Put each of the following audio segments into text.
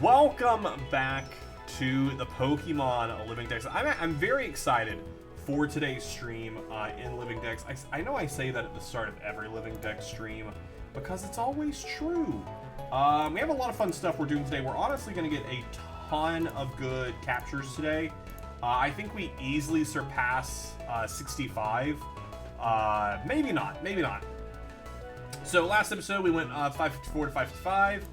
Welcome back to the Pokemon Living Dex. I'm very excited for today's stream in Living Dex. I know I say that at the start of every Living Dex stream because it's always true. We have a lot of fun stuff we're doing today. We're honestly going to get a ton of good captures today. I think we easily surpass 65. Maybe not. So last episode we went 554 to 555.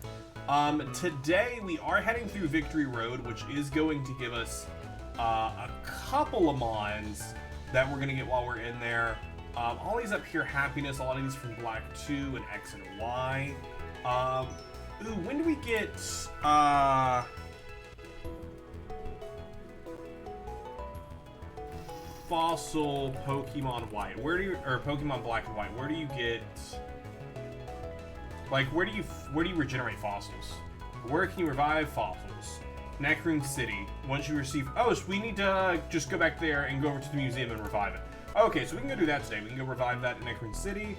Today we are heading through Victory Road, which is going to give us a couple of mons that we're going to get while we're in there. All these up here, happiness, a lot of these from Black 2 and X and Y. Ooh, when do we get, Fossil Pokemon White? Where do you, or Pokemon Black and White, where do you get, like, where do you regenerate fossils? Where can you revive fossils? Necroom City. Once you receive, oh, so we need to just go back there and go over to the museum and revive it. Okay, so we can go do that today. We can go revive that in Necroom City.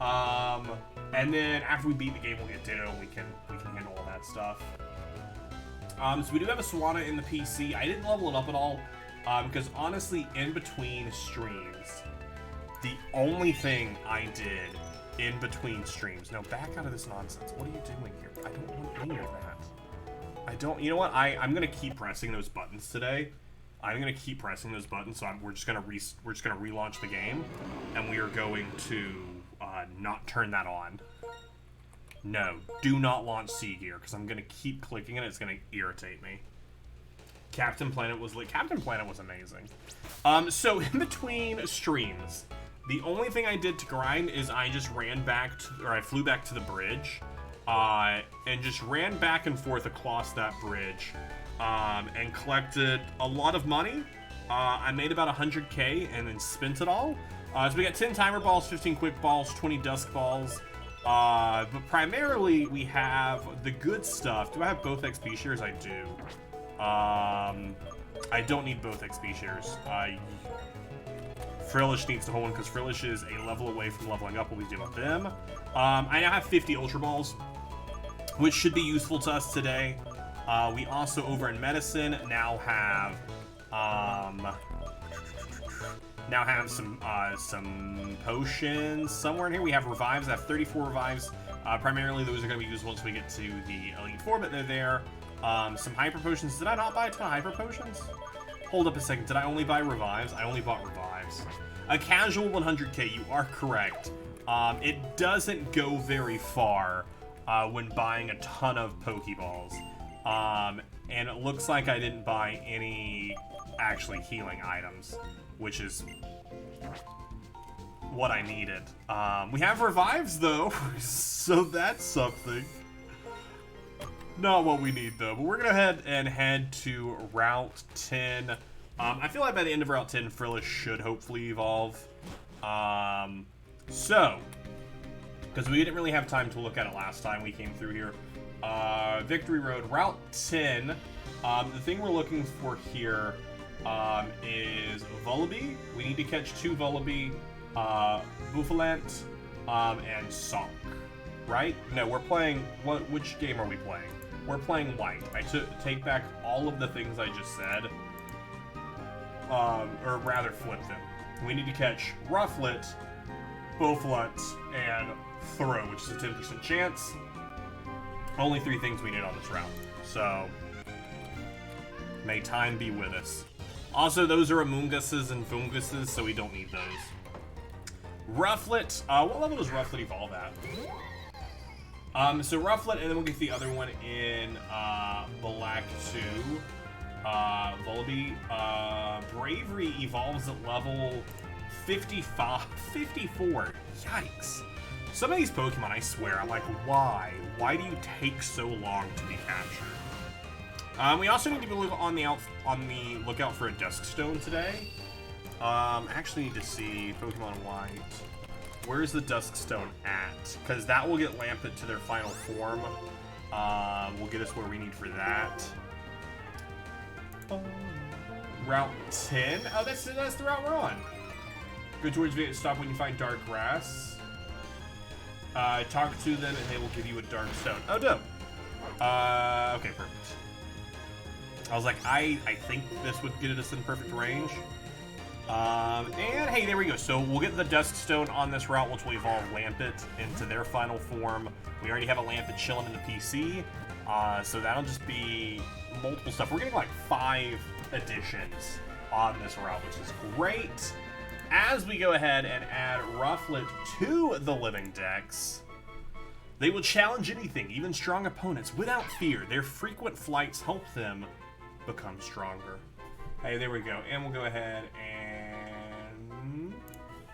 And then after we beat the game, we'll get Ditto. We can handle all that stuff. So we do have a Swanna in the PC. I didn't level it up at all because honestly, in between streams, the only thing I did in between streams. No, back out of this nonsense. What are you doing here? I don't want any of that. I don't. You know what? I'm gonna keep pressing those buttons today. I'm gonna keep pressing those buttons. So we're just gonna relaunch the game, and we are going to not turn that on. No, do not launch Sea Gear because I'm gonna keep clicking it. It's gonna irritate me. Captain Planet was lit. Captain Planet was amazing. So in between streams, the only thing I did to grind is I just ran back to, or I flew back to the bridge, and just ran back and forth across that bridge, and collected a lot of money. I made about 100k and then spent it all. So we got 10 timer balls, 15 quick balls, 20 dusk balls. But primarily we have the good stuff. Do I have both XP shares? I do. I don't need both XP shares. Frillish needs to hold one because Frillish is a level away from leveling up when we deal with them. I now have 50 Ultra Balls, which should be useful to us today. We also, over in Medicine, now have some potions somewhere in here. We have Revives. I have 34 Revives. Primarily, those are going to be used once we get to the Elite Four, but they're there. Some Hyper Potions. Did I not buy a ton of Hyper Potions? Hold up a second. Did I only buy Revives? I only bought Revives. A casual 100k, you are correct. It doesn't go very far when buying a ton of Pokeballs. And it looks like I didn't buy any actually healing items, which is what I needed. We have Revives, though, so that's something. Not what we need, though, but we're gonna head to Route 10. I feel like by the end of Route 10, Frillish should hopefully evolve. So, because we didn't really have time to look at it last time we came through here. Victory Road, Route 10. The thing we're looking for here is Vullaby. We need to catch 2 Vullaby, Bouffalant, and Song. Right? No, we're playing... Which game are we playing? We're playing White. I take back all of the things I just said. Or rather, flip them. We need to catch Rufflet, Bouffalant, and Throw, which is a 10% chance. Only 3 things we need on this route. So, may time be with us. Also, those are Amoonguses and Funguses, so we don't need those. Rufflet. What level does Rufflet evolve at? So Rufflet, and then we'll get the other one in Black 2. Vullaby. Bravery evolves at level 54. Yikes. Some of these Pokemon, I swear, I'm like, why? Why do you take so long to be captured? We also need to be on the lookout for a Duskstone today. Actually need to see Pokemon White. Where's the Duskstone at? Because that will get Lampent to their final form. Will get us where we need for that. Route 10? Oh, that's the route we're on. Go towards Viet, stop when you find dark grass. Talk to them and they will give you a dark stone. Oh, dope. Okay, perfect. I was like, I think this would get us in perfect range. And hey, there we go. So we'll get the Duskstone on this route, which will evolve Lampet into their final form. We already have a Lampet chilling in the PC, so that'll just be multiple stuff. We're getting like 5 additions on this route, which is great. As we go ahead and add Rufflet to the living decks, they will challenge anything, even strong opponents, without fear. Their frequent flights help them become stronger. Hey, there we go. And we'll go ahead and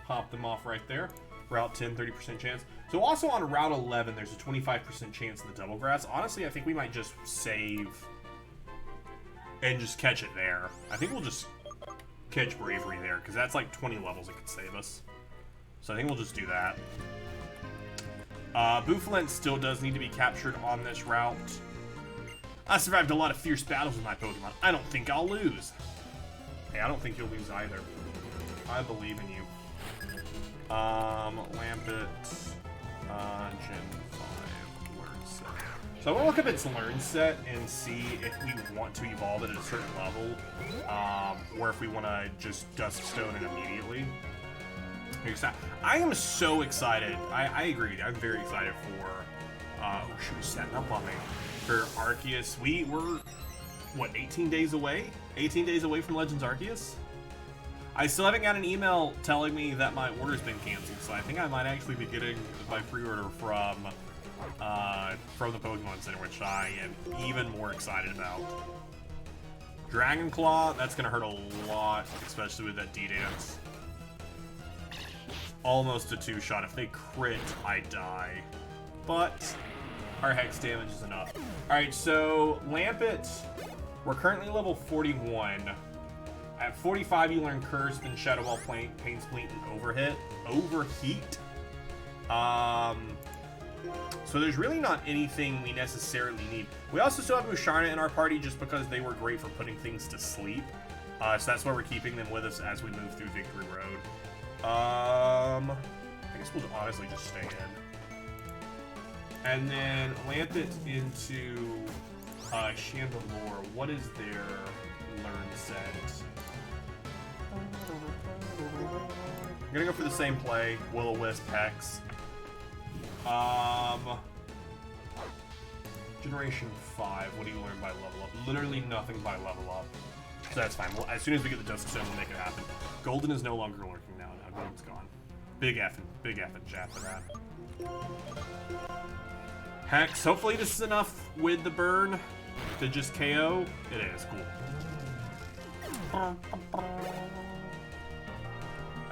pop them off right there. Route 10, 30% chance. So also on Route 11, there's a 25% chance in the double grass. Honestly, I think we might just save and just catch it there. I think we'll just catch Bravery there, because that's like 20 levels it could save us. So I think we'll just do that. Bouffalant still does need to be captured on this route. I survived a lot of fierce battles with my Pokemon. I don't think I'll lose. Hey, I don't think you'll lose either. I believe in you. Lampet, Gen 5, Learn Set. So I want to look up its Learn Set and see if we want to evolve it at a certain level, or if we want to just Duskstone it immediately. I am so excited. I agree. I'm very excited for, oh shoot, setting up on me. For Arceus. We're, what, 18 days away? 18 days away from Legends Arceus? I still haven't got an email telling me that my order's been canceled, so I think I might actually be getting my pre-order from the Pokemon Center, which I am even more excited about. Dragon Claw, that's gonna hurt a lot, especially with that D-Dance. Almost a 2-shot. If they crit, I die. But our hex damage is enough. Alright, so Lampet, we're currently level 41. At 45, you learn Curse, then Shadow Ball, Pain Spleen, and Overheat. So there's really not anything we necessarily need. We also still have Musharna in our party just because they were great for putting things to sleep. So that's why we're keeping them with us as we move through Victory Road. I guess we'll honestly just stay in. And then Lampet into Chandelure. What is their Learn Set? I'm gonna go for the same play. Will-O-Wisp, Hex. Generation 5. What do you learn by level up? Literally nothing by level up. So that's fine. Well, as soon as we get the Duskstone, we'll make it happen. Golden is no longer lurking now. Now Golden's gone. Big F and chat for that. Hex. Hopefully this is enough with the burn to just KO. It is. Cool.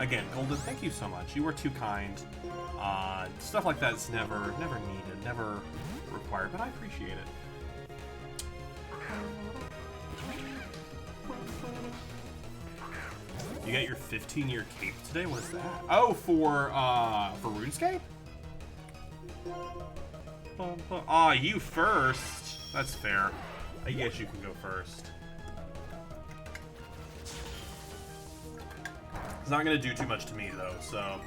Again, Golden, thank you so much. You were too kind. Stuff like that's never needed, never required, but I appreciate it. You got your 15-year cape today? What is that? Oh, for RuneScape? Aw, you first. That's fair. I guess you can go first. It's not going to do too much to me, though, so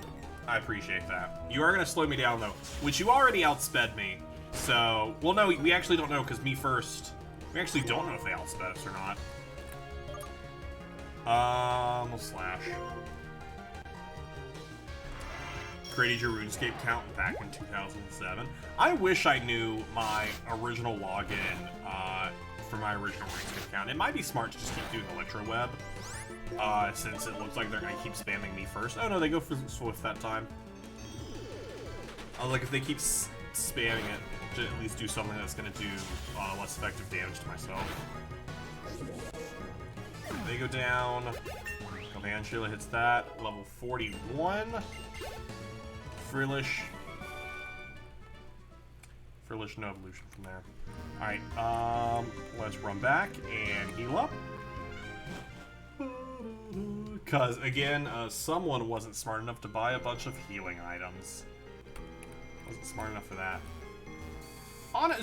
I appreciate that. You are going to slow me down, though, which you already outsped me. So, well, no, we actually don't know, because me first. We actually don't know if they outsped us or not. We'll slash. Created your RuneScape account back in 2007. I wish I knew my original login for my original RuneScape account. It might be smart to just keep doing Electroweb, since it looks like they're gonna keep spamming me first. Oh no, they go for Swift that time. I was like, if they keep spamming it, to at least do something that's gonna do less effective damage to myself. They go down. Galvantula hits that. Level 41. Frillish, no evolution from there. Alright, let's run back and heal up. Because, again, someone wasn't smart enough to buy a bunch of healing items. Wasn't smart enough for that.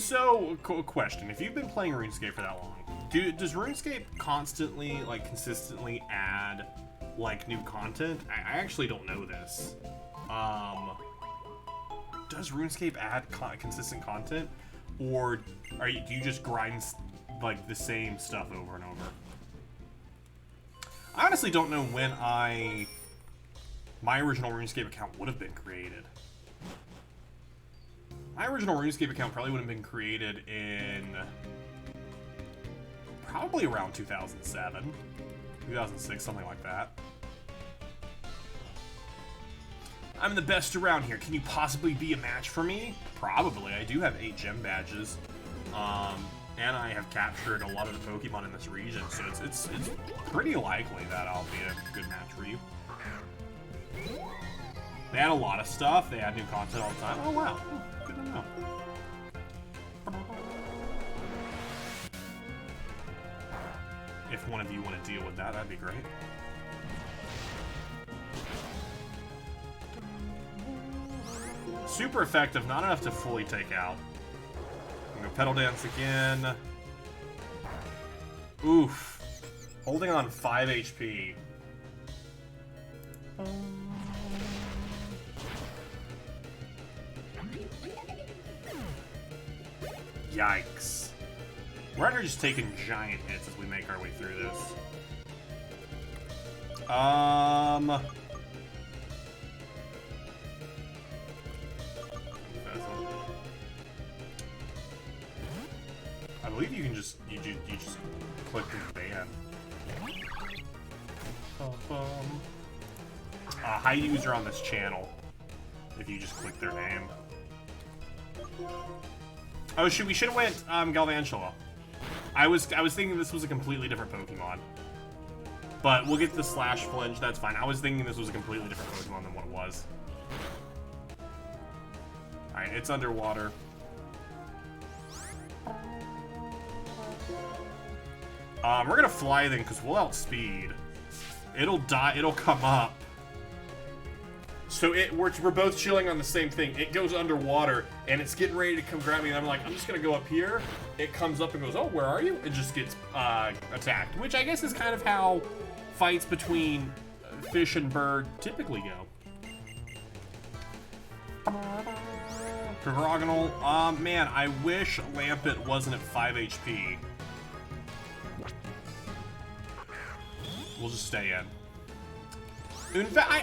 So, question. If you've been playing RuneScape for that long, does RuneScape constantly, like, consistently add, like, new content? I actually don't know this. Does RuneScape add consistent content? Or do you just grind, like, the same stuff over and over? I honestly don't know when my original RuneScape account would have been created. My original RuneScape account probably would have been created in probably around 2007, 2006, something like that. I'm the best around here. Can you possibly be a match for me? Probably. I do have 8 gem badges. And I have captured a lot of the Pokemon in this region, so it's pretty likely that I'll be a good match for you. They add a lot of stuff. They add new content all the time. Oh, wow. Good to know. If one of you want to deal with that, that'd be great. Super effective, not enough to fully take out. I'm gonna pedal dance again. Oof. Holding on 5 HP. Yikes. We're under just taking giant hits as we make our way through this. I believe you can just you just click the ban. High user on this channel. If you just click their name. Oh shoot, we should have went Galvantula. I was thinking this was a completely different Pokemon. But we'll get the Slash Flinch, that's fine. I was thinking this was a completely different Pokemon than what it was. Alright, it's underwater. We're gonna fly then, because we'll outspeed. It'll die, it'll come up. So we're both chilling on the same thing. It goes underwater, and it's getting ready to come grab me, and I'm like, I'm just gonna go up here. It comes up and goes, oh, where are you? It just gets attacked, which I guess is kind of how fights between fish and bird typically go. Prorogonal, man, I wish Lampet wasn't at 5 HP. We'll just stay in. In fact, I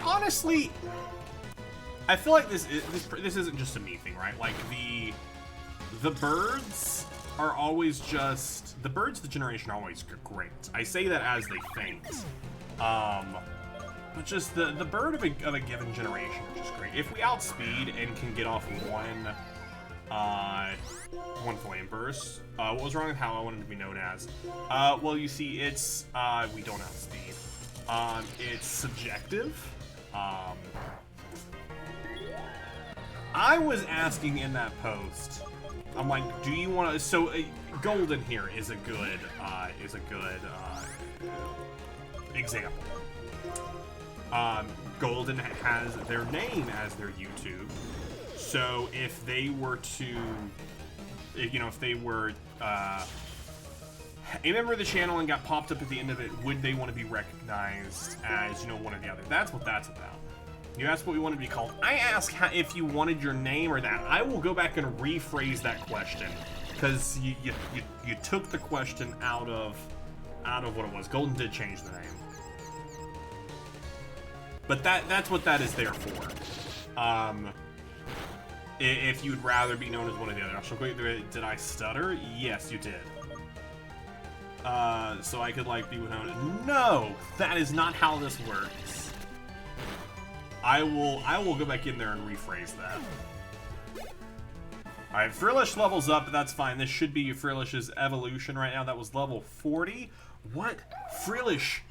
feel like this isn't just a me thing, right? Like the birds are always just the birds. The generation are always great. I say that as they faint, but just the bird of a given generation are just great. If we outspeed and can get off one flame burst, what was wrong with how I wanted to be known as? Well, you see, it's we don't outspeed. It's subjective. I was asking in that post, I'm like, do you want to? So Golden here is a good example. Golden has their name as their YouTube, so if they were to, if they were a member of the channel and got popped up at the end of it, would they want to be recognized as one or the other? That's what that's about. You asked what we wanted to be called. I asked if you wanted your name or that. I will go back and rephrase that question, because you took the question out of what it was. Golden did change the name, but that's what that is there for. If you'd rather be known as one or the other. Did I stutter? Yes, you did. So I could be known. No, that is not how this works. I will go back in there and rephrase that. Alright, Frillish levels up, but that's fine. This should be Frillish's evolution right now. That was level 40. What? Frillish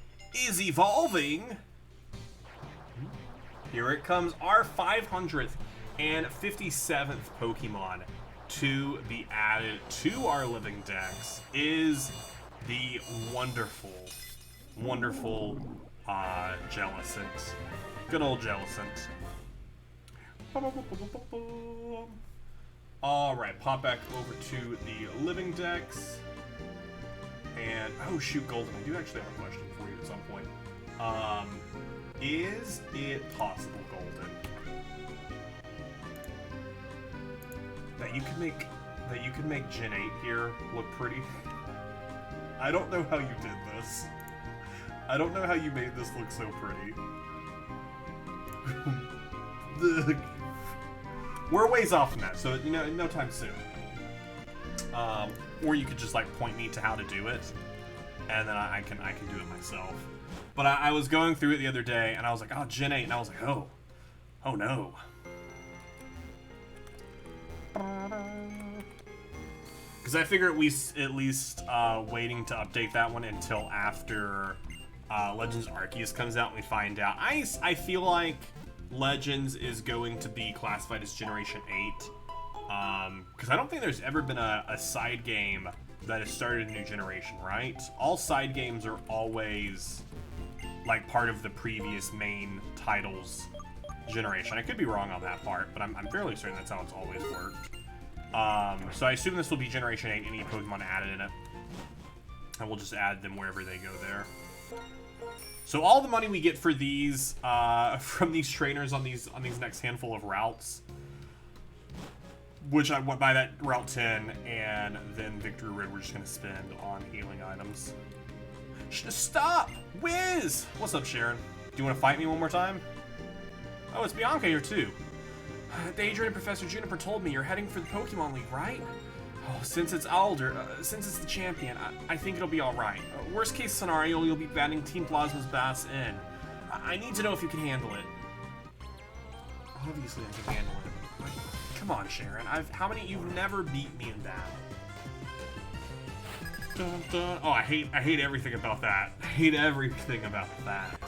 is evolving! Here it comes, our 500th and 57th Pokemon to be added to our living dex is the wonderful Jellicent. Good old Jellicent. Alright, pop back over to the living dex. And, oh shoot, Golden, I do actually have a question for you at some point. Is it possible, Golden, that you can make that you can make Gen 8 here look pretty. I don't know how you did this. I don't know how you made this look so pretty. We're a ways off from that, so you know, no time soon. Or you could just like point me to how to do it, and then I can do it myself. But I was going through it the other day, and I was like, oh, Gen 8, and I was like, oh no. Because I figure at least waiting to update that one until after Legends Arceus comes out and we find out. I feel like Legends is going to be classified as Generation 8. Because I don't think there's ever been a side game that has started a new generation, right? All side games are always like part of the previous main title's generation. I could be wrong on that part, but I'm fairly certain that's how it's always worked. So I assume this will be Generation 8, any Pokemon added in it. And we'll just add them wherever they go there. So all the money we get for these, from these trainers on these next handful of routes, which I went by that Route 10, and then Victory Road we're just going to spend on healing items. Stop! Wiz! What's up, Sharon? Do you want to fight me one more time? Oh, it's Bianca here, too. Daedra and Professor Juniper told me you're heading for the Pokemon League, right? Oh, since it's the champion, I think it'll be alright. Worst case scenario, you'll be batting Team Plasma's Bass in. I need to know if you can handle it. Obviously I can handle it. Come on, Sharon. You've never beat me in battle. Dun, dun. Oh, I hate everything about that. I hate everything about that.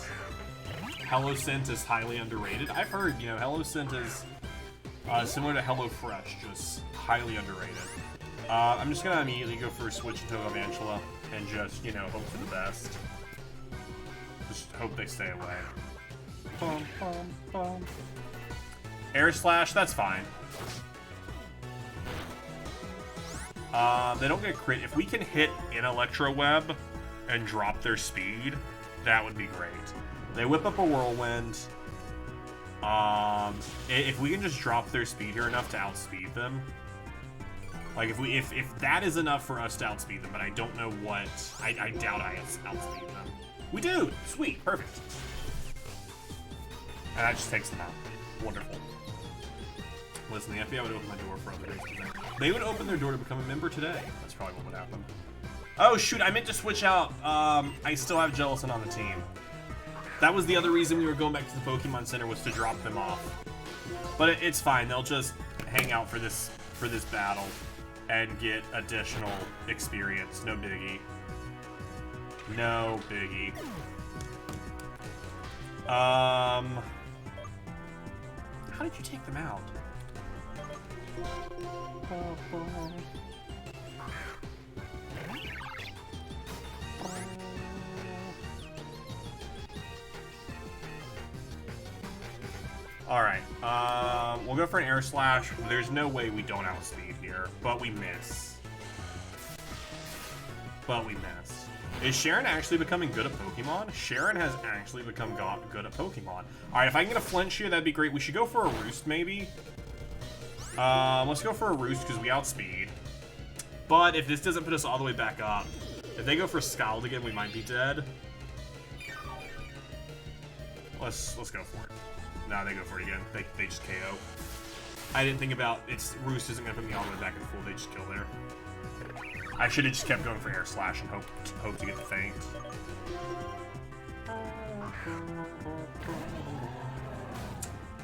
HelloScent is highly underrated. I've heard, HelloScent is similar to HelloFresh, just highly underrated. I'm just gonna immediately go for a switch into Evangela and just, hope for the best. Just hope they stay away. Bum, bum, bum. Air Slash, that's fine. They don't get crit. If we can hit an Electro Web and drop their speed, that would be great. They whip up a Whirlwind. If we can just drop their speed here enough to outspeed them, like if that is enough for us to outspeed them, but I don't know what. I doubt I outspeed them. We do. Sweet. Perfect. And that just takes them out. Wonderful. Listen, the FBI would open my door for other days today. They would open their door to become a member today. That's probably what would happen. Oh shoot, I meant to switch out. I still have Jellicent on the team. That was the other reason we were going back to the Pokemon Center, was to drop them off. But it's fine. They'll just hang out for this battle and get additional experience. No biggie. No biggie. How did you take them out? Alright, we'll go for an Air Slash. There's no way we don't outspeed here, but we miss. Is Sharon actually becoming good at Pokemon? Sharon has actually become good at Pokemon. Alright, if I can get a flinch here, that'd be great. We should go for a Roost, maybe. Let's go for a Roost, because we outspeed. But if this doesn't put us all the way back up, if they go for Scald again, we might be dead. Let's go for it. Nah, they go for it again. They just KO. I didn't think about Roost isn't gonna put me all the way back in full. They just kill there. I should have just kept going for Air Slash and hope to get the feint.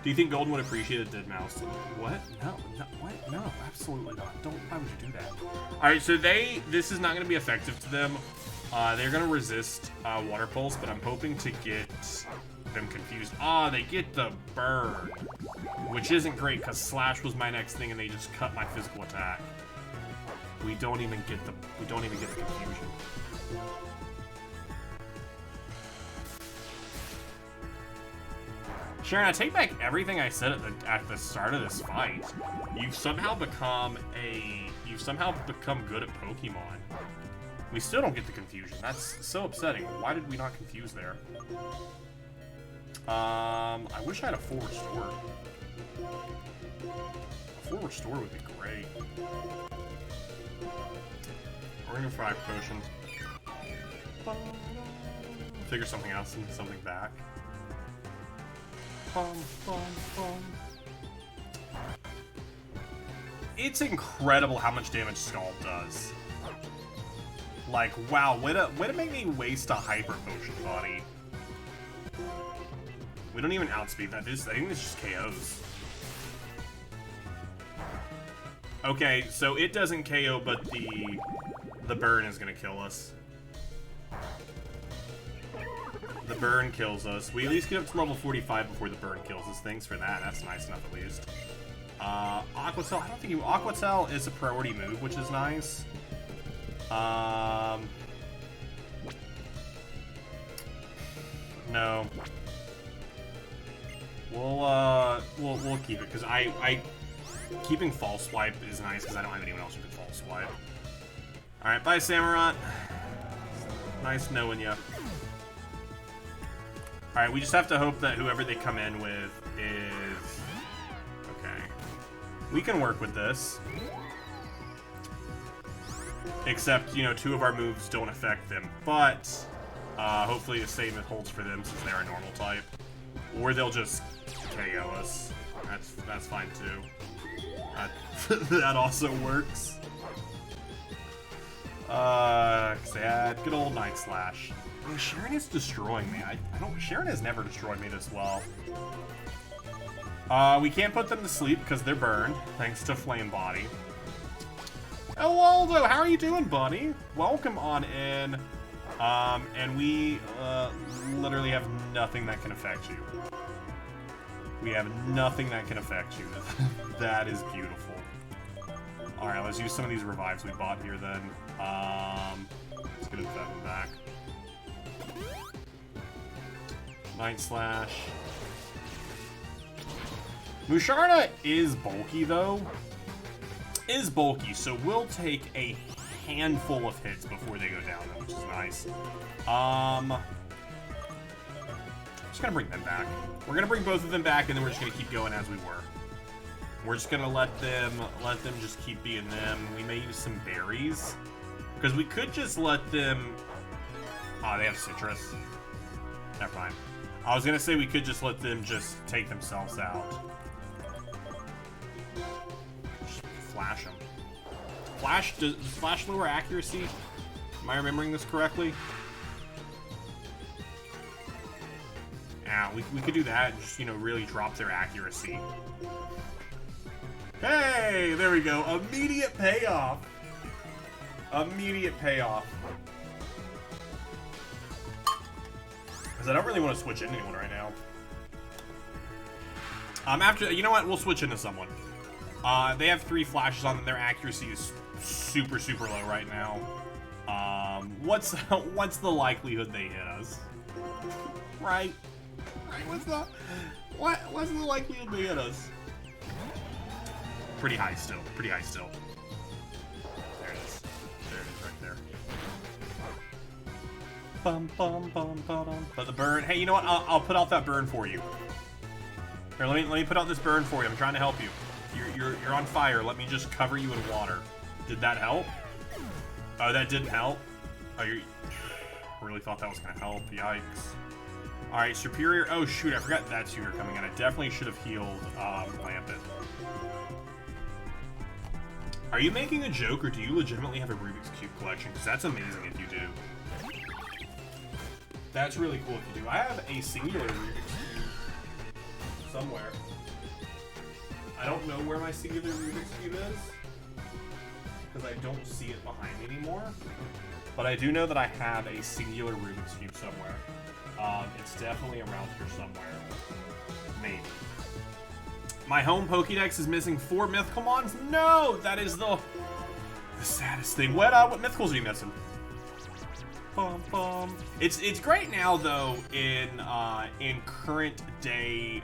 Do you think Golden would appreciate a dead mouse? What? No, what? No, absolutely not. Why would you do that? Alright, so this is not going to be effective to them. They're going to resist Water Pulse, but I'm hoping to get them confused. They get the burn, which isn't great because Slash was my next thing and they just cut my physical attack. We don't even get the confusion. Sharon, I take back everything I said at the start of this fight. You've somehow become good at Pokemon. We still don't get the confusion. That's so upsetting. Why did we not confuse there? I wish I had a full restore. A full restore would be great. We're gonna fry potion. Figure something else and something back. It's incredible how much damage Scald does. Like, wow, way to make me waste a hyper potion, buddy. We don't even outspeed that. I think this just KOs. Okay, so it doesn't KO, but the burn is gonna kill us. The burn kills us. We at least get up to level 45 before the burn kills us. Thanks for that. That's nice enough at least. Aqua Tail. I don't think Aqua Tail is a priority move, which is nice. No. We'll keep it because I keeping false swipe is nice because I don't have anyone else who can false swipe. All right, bye, Samurott. Nice knowing you. All right, we just have to hope that whoever they come in with is okay. We can work with this. Except, you know, 2 of our moves don't affect them. But, hopefully the same holds for them since they're a normal type. Or they'll just KO us. That's fine, too. That also works. Sad. Good old Night Slash. I mean, Sharon is destroying me. Sharon has never destroyed me this well. We can't put them to sleep because they're burned, thanks to Flame Body. Oh, Waldo, how are you doing, buddy? Welcome on in. And we literally have nothing that can affect you. We have nothing that can affect you. That is beautiful. All right, let's use some of these revives we bought here then. Let's get them back. Night Slash. Musharna is bulky though. So we'll take a handful of hits before they go down, which is nice. I'm just gonna bring them back. We're gonna bring both of them back, and then we're just gonna keep going as we were. We're just gonna let them just keep being them. We may use some berries because we could just let them. Oh, they have citrus. Never mind. I was gonna say we could just let them just take themselves out. Just flash them. Does Flash lower accuracy? Am I remembering this correctly? Yeah, we could do that and just, you know, really drop their accuracy. Hey, there we go. Immediate payoff. Immediate payoff. Because I don't really want to switch into anyone right now. After, you know what? We'll switch into someone. They have 3 flashes on them. Their accuracy is super, super low right now. What's the likelihood they hit us? Right? What's the likelihood they hit us? Pretty high still. Pretty high still. There it is. There it is right there. Bum bum bum bum. But the burn. Hey, you know what? I'll put out that burn for you. Here, let me put out this burn for you. I'm trying to help you. You're on fire. Let me just cover you in water. Did that help? Oh, that didn't help. Oh, I really thought that was gonna help. Yikes. All right, Superior. Oh shoot, I forgot that's who you're coming in. I definitely should have healed Lampet. Are you making a joke, or do you legitimately have a Rubik's Cube collection? Because that's amazing if you do. That's really cool if you do. I have a singular Rubik's Cube somewhere. I don't know where my singular Rubik's Cube is, because I don't see it behind me anymore. But I do know that I have a singular Rubik's Cube somewhere. It's definitely around here somewhere. Maybe. My home Pokédex is missing 4 mythical mons? No! That is the saddest thing. What mythicals are you missing? Bum, bum. It's great now though in current day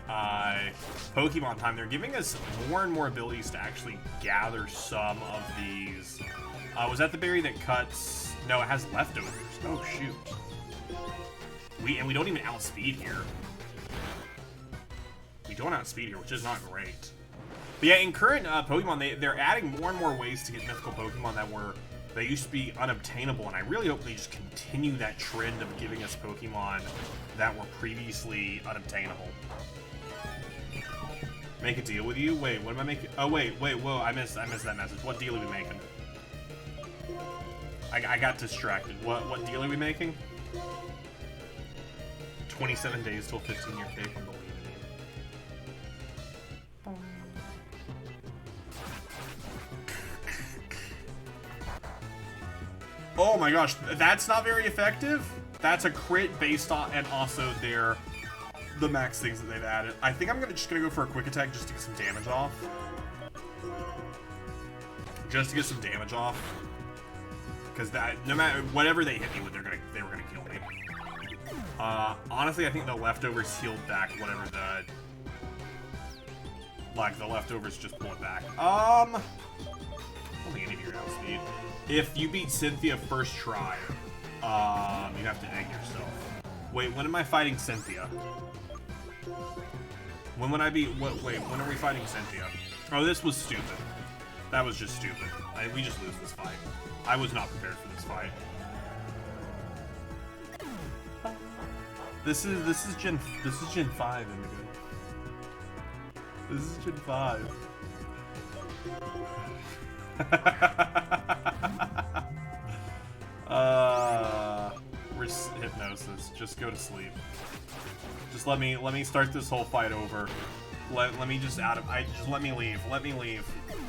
Pokemon time. They're giving us more and more abilities to actually gather some of these. Was that the berry that cuts? No, it has leftovers. Oh shoot. We don't even outspeed here. We don't outspeed here, which is not great. But yeah, in current Pokemon, they're adding more and more ways to get mythical Pokemon that used to be unobtainable, and I really hope they just continue that trend of giving us Pokemon that were previously unobtainable. Make a deal with you? Wait, what am I making? Oh, wait, whoa, I missed that message. What deal are we making? I got distracted. What deal are we making? 27 days till 15-year pay from the lead. Oh my gosh, that's not very effective? That's a crit based on, and also the max things that they've added. I think I'm just gonna go for a quick attack just to get some damage off. Just to get some damage off. Because that, no matter, whatever they hit me with, they were gonna kill me. Honestly, I think the leftovers healed back whatever the leftovers just pull it back. I don't think any of your outspeed. If you beat Cynthia first try, you have to egg yourself. Wait, when am I fighting Cynthia? When would I be? Wait, when are we fighting Cynthia? Oh, this was stupid. That was just stupid. We just lose this fight. I was not prepared for this fight. This is Gen 5, Indigo. This is Gen 5. Hypnosis. Just go to sleep. Just let me start this whole fight over. Let me just just let me leave. Let me leave.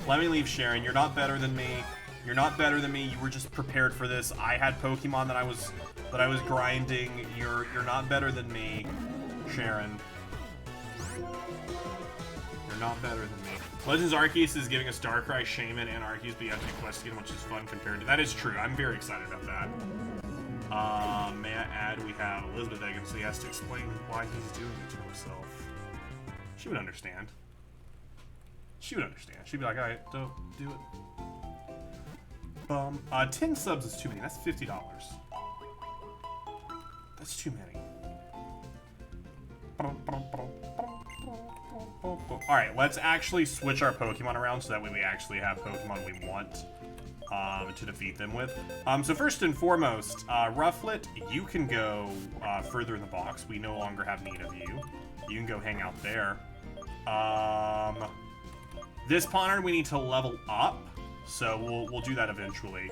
Let me leave, Sharon. You're not better than me. You're not better than me. You were just prepared for this. I had Pokemon that I was grinding. You're not better than me, Sharon. You're not better than me. Legends Arceus is giving us Darkrai, Shaman, and Arceus, but you have to do quests again, which is fun compared to... That is true. I'm very excited about that. May I add, we have Elizabeth Egan, so he has to explain why he's doing it to himself. She would understand. She would understand. She'd be like, alright, don't do it. 10 subs is too many. That's $50. That's too many. Alright, let's actually switch our Pokemon around so that way we actually have Pokemon we want to defeat them with. So first and foremost, Rufflet, you can go further in the box. We no longer have need of you. You can go hang out there. This Pawner we need to level up, so we'll do that eventually.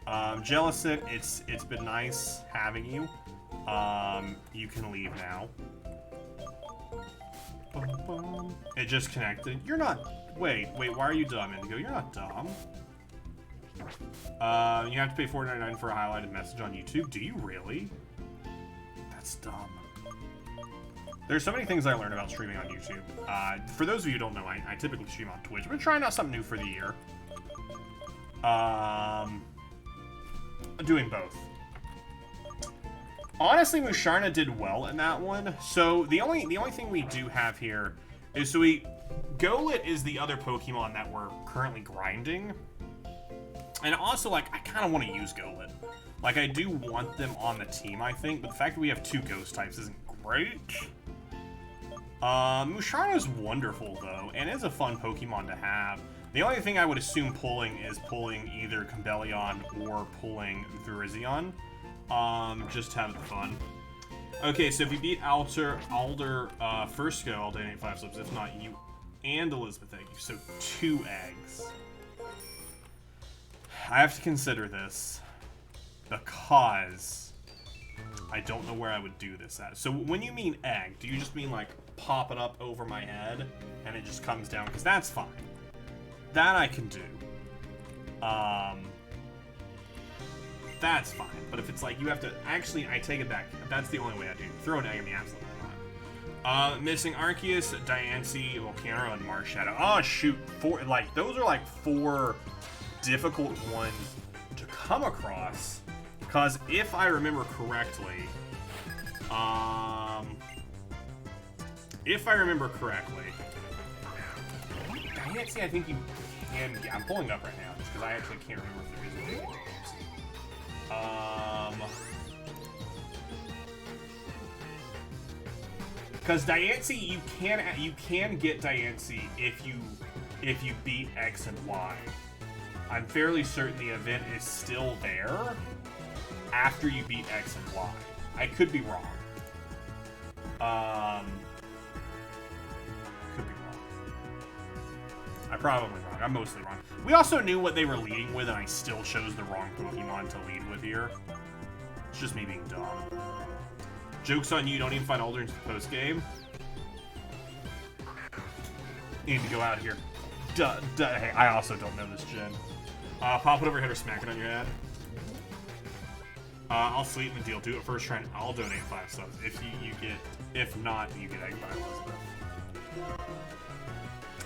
Jellicent, it's been nice having you. You can leave now. It just connected. You're not... Wait, why are you dumb, Indigo? You're not dumb. You have to pay $4.99 for a highlighted message on YouTube. Do you really? That's dumb. There's so many things I learned about streaming on YouTube. For those of you who don't know, I typically stream on Twitch. I've been trying out something new for the year. Doing both. Honestly, Musharna did well in that one. So the only thing we do have here is Golett is the other Pokemon that we're currently grinding. And also, like, I kind of want to use Golett. Like, I do want them on the team, I think, but the fact that we have 2 ghost types isn't great. Musharna is wonderful, though, and is a fun Pokemon to have. The only thing I would assume pulling is pulling either Combeleon or pulling Virizion. Just to have fun. Okay, so if we beat Alder first go, I'll donate 5 subs. If not, you and Elizabeth egg you. So 2 eggs. I have to consider this because I don't know where I would do this at. So when you mean egg, do you just mean like pop it up over my head and it just comes down? Because that's fine. That I can do. That's fine. But if it's like you have to... Actually, I take it back. That's the only way I do. Throw an egg in the absolutely not. Missing Arceus, Diancie, Volcano, and Marshadow. Oh, shoot. 4... Like, those are like 4... difficult ones to come across, because if I remember correctly, Diancie, I think you can. Yeah, I'm pulling up right now just because I actually can't remember if there is a way. Because Diancie, you can get Diancie if you if you beat X and Y. I'm fairly certain the event is still there after you beat X and Y. I could be wrong. Could be wrong. I'm probably wrong. I'm mostly wrong. We also knew what they were leading with, and I still chose the wrong Pokemon to lead with here. It's just me being dumb. Joke's on you, don't even find Alder into the post-game. Need to go out here. Hey, I also don't know this gen. Pop it over here or smack it on your head. I'll sweeten the deal. Do it first try and I'll donate 5 subs. If you get, if not, you get egg by Elizabeth.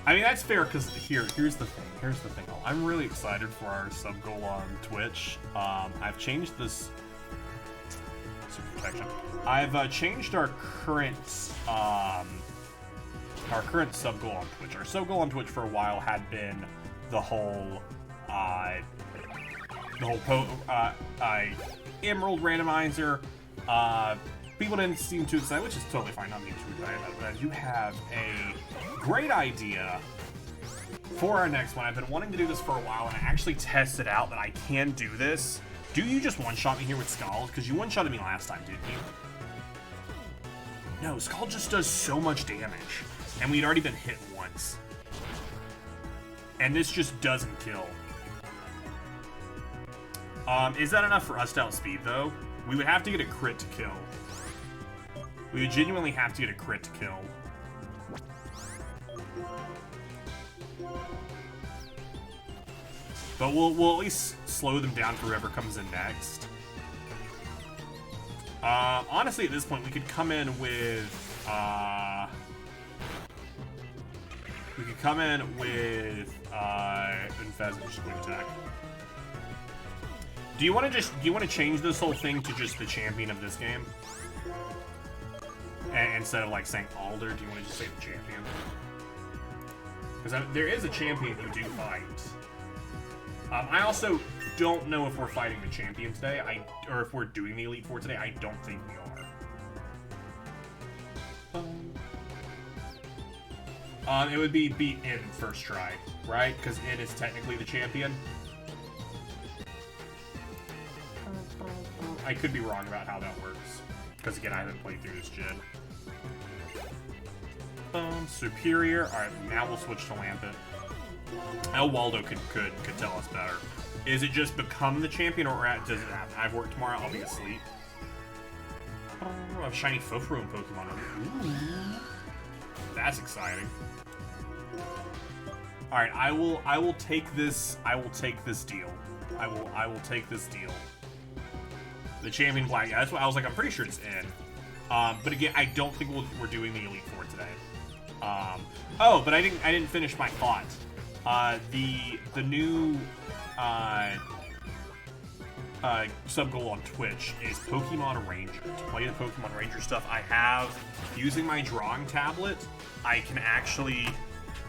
I mean, that's fair, because here's the thing. Here's the thing. I'm really excited for our sub goal on Twitch. I've changed this super protection. I've changed our current sub goal on Twitch. Our sub goal on Twitch for a while had been the whole Emerald randomizer. People didn't seem too excited, which is totally fine. Not being too excited about it, but I do have a great idea for our next one. I've been wanting to do this for a while, and I actually tested out that I can do this. Do you just one-shot me here with Scald? Because you one-shotted me last time, didn't you? No, Scald just does so much damage, and we'd already been hit once. And this just doesn't kill. Is that enough for us to outspeed, though? We would have to get a crit to kill. We would genuinely have to get a crit to kill. But we'll at least slow them down for whoever comes in next. Honestly, at this point, we could come in with... Unfez just quick attack. Do you want to change this whole thing to just the champion of this game? And instead of like saying Alder, do you want to just say the champion? Because there is a champion you do fight. I also don't know if we're fighting the champion today, or if we're doing the Elite Four today. I don't think we are. It would be beat in first try, right? Because In is technically the champion. I could be wrong about how that works, because again, I haven't played through this gen. Superior. All right, now we'll switch to Lampet. El Waldo could tell us better. Is it just become the champion, or does it have I've worked tomorrow? I'll be asleep. Oh, I have shiny Foforo Pokemon. Ooh, that's exciting. All right, I will take this. I will take this deal. I will take this deal. The champion black. Yeah, that's what I was like. I'm pretty sure it's in. But again, I don't think we're doing the Elite Four today. Oh, but I didn't finish my thought. The new sub goal on Twitch is Pokemon Ranger. To play the Pokemon Ranger stuff, I have, using my drawing tablet, I can actually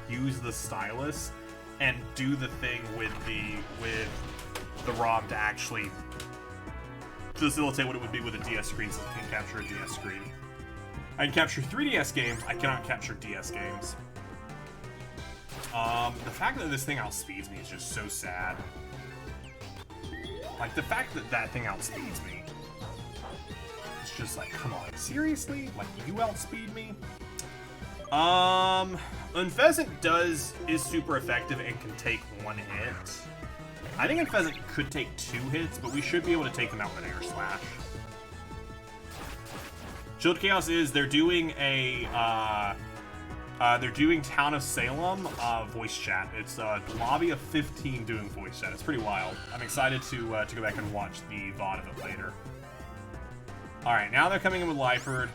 use the stylus and do the thing with the ROM to actually facilitate what it would be with a DS screen, so I can capture a DS screen. I can capture 3DS games, I cannot capture DS games. The fact that this thing outspeeds me is just so sad. Like, the fact that that thing outspeeds me, it's just like, come on, seriously? Like, you outspeed me? Unfezant is super effective and can take 1 hit. I think Unfezant could take 2 hits, but we should be able to take them out with an Air Slash. Chilled Chaos is, they're doing Town of Salem voice chat. It's a lobby of 15 doing voice chat. It's pretty wild. I'm excited to go back and watch the VOD of it later. All right, now they're coming in with Lyford.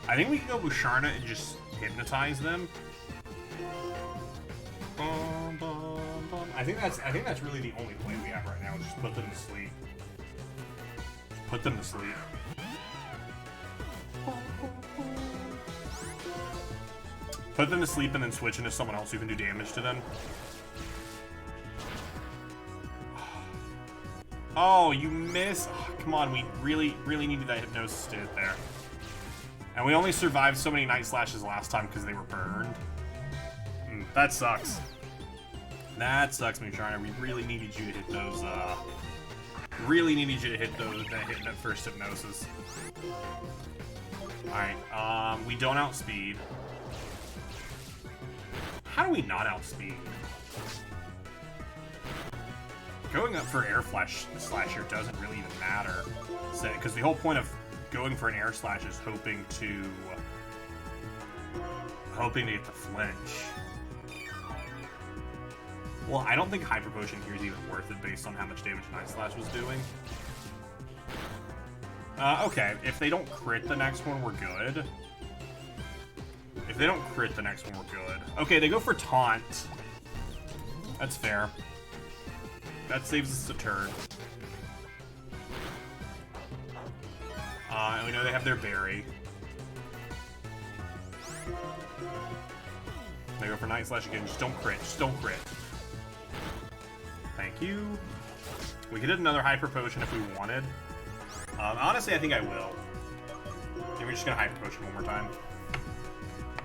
I think we can go Busharna and just hypnotize them. I think that's really the only play we have right now. Just put them to sleep. Put them to sleep. Put them to sleep and then switch into someone else who can do damage to them. Oh, you miss. Oh, come on, we really needed that hypnosis to hit there. And we only survived so many Night Slashes last time because they were burned. That sucks. That sucks, Moonshiner. We really needed you to hit those, really needed you to hit that first hypnosis. Alright, we don't outspeed. How do we not outspeed? Going up for air slash here doesn't really even matter. Because the whole point of going for an air slash is hoping to get the flinch. Well, I don't think Hyper Potion here is even worth it based on how much damage Night Slash was doing. Okay, if they don't crit the next one, we're good. If they don't crit the next one, we're good. Okay, they go for Taunt. That's fair. That saves us a turn. And we know they have their berry. They go for Night Slash again. Just don't crit. Just don't crit. Thank you. We could hit another Hyper Potion if we wanted. Honestly, I think I will. Maybe we're just gonna Hyper Potion one more time.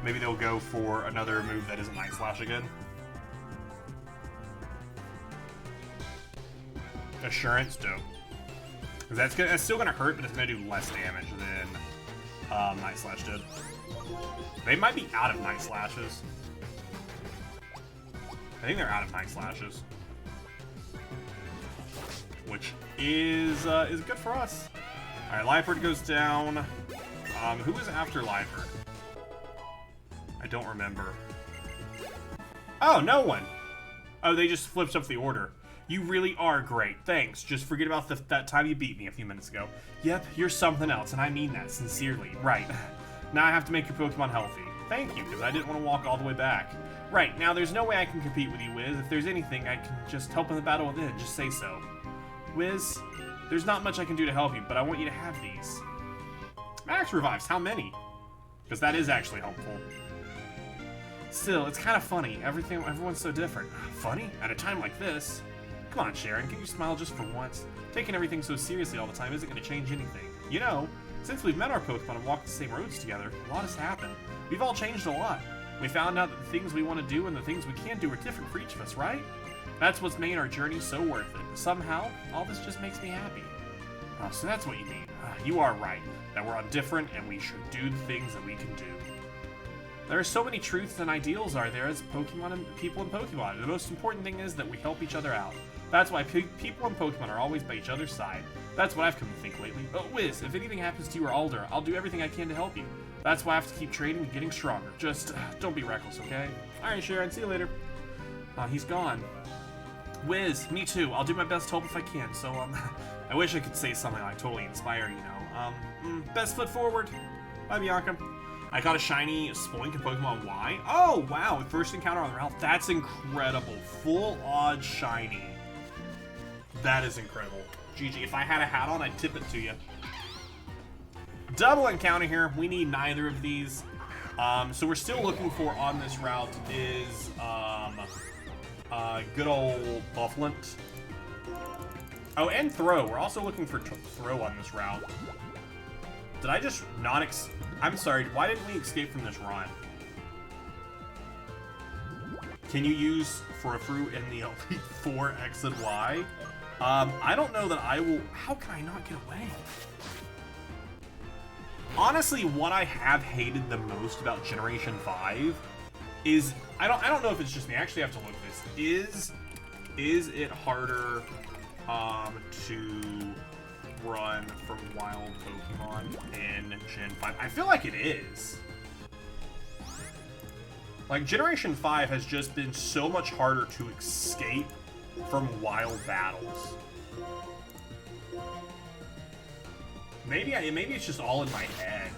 Maybe they'll go for another move that isn't Night Slash again. Assurance, dope. Because that's still gonna hurt, but it's gonna do less damage than Night Slash did. They might be out of Night Slashes. I think they're out of Night Slashes, which is good for us. All right, Lieford goes down. Who is after Lieford? I don't remember. Oh, no one. Oh, they just flipped up the order. You really are great. Thanks. Just forget about that time you beat me a few minutes ago. Yep, you're something else, and I mean that sincerely. Right. Now I have to make your Pokemon healthy. Thank you, because I didn't want to walk all the way back. Right, now there's no way I can compete with you, Wiz. If there's anything I can just help in the battle within, just say so. Wiz, there's not much I can do to help you, but I want you to have these. Max Revives, how many? Because that is actually helpful. Still, it's kind of funny. Everyone's so different. Funny? At a time like this? Come on, Sharon, can you smile just for once? Taking everything so seriously all the time isn't going to change anything. You know, since we've met our Pokemon and walked the same roads together, a lot has happened. We've all changed a lot. We found out that the things we want to do and the things we can't do are different for each of us, right? That's what's made our journey so worth it. Somehow, all this just makes me happy. Oh, so that's what you mean. You are right, that we're all different and we should do the things that we can do. There are so many truths and ideals are there as Pokemon and people in Pokemon. The most important thing is that we help each other out. That's why people in Pokemon are always by each other's side. That's what I've come to think lately. Oh, Wiz, if anything happens to you or Alder, I'll do everything I can to help you. That's why I have to keep training and getting stronger. Just don't be reckless, okay? Alright, Sharon, see you later. He's gone. Wiz, me too. I'll do my best to help if I can, so, I wish I could say something like totally inspiring, you know. Best foot forward. Bye, Bianca. I got a shiny Spoink in Pokemon Y. Oh, wow, first encounter on the route. That's incredible. Full odd shiny. That is incredible. GG, if I had a hat on, I'd tip it to you. Double encounter here. We need neither of these. So we're still looking for on this route is good old Bufflant. Oh, and Throw. We're also looking for Throw on this route. Did I just not I'm sorry, why didn't we escape from this run? Can you use Furfru in the Elite Four X and Y? I don't know that I will. How can I not get away? Honestly, what I have hated the most about Generation 5 is I don't know if it's just me. I actually have to look at this. Is it harder to run from wild Pokemon in Gen 5? I feel like it is. Like, Generation 5 has just been so much harder to escape from wild battles. Maybe it's just all in my head.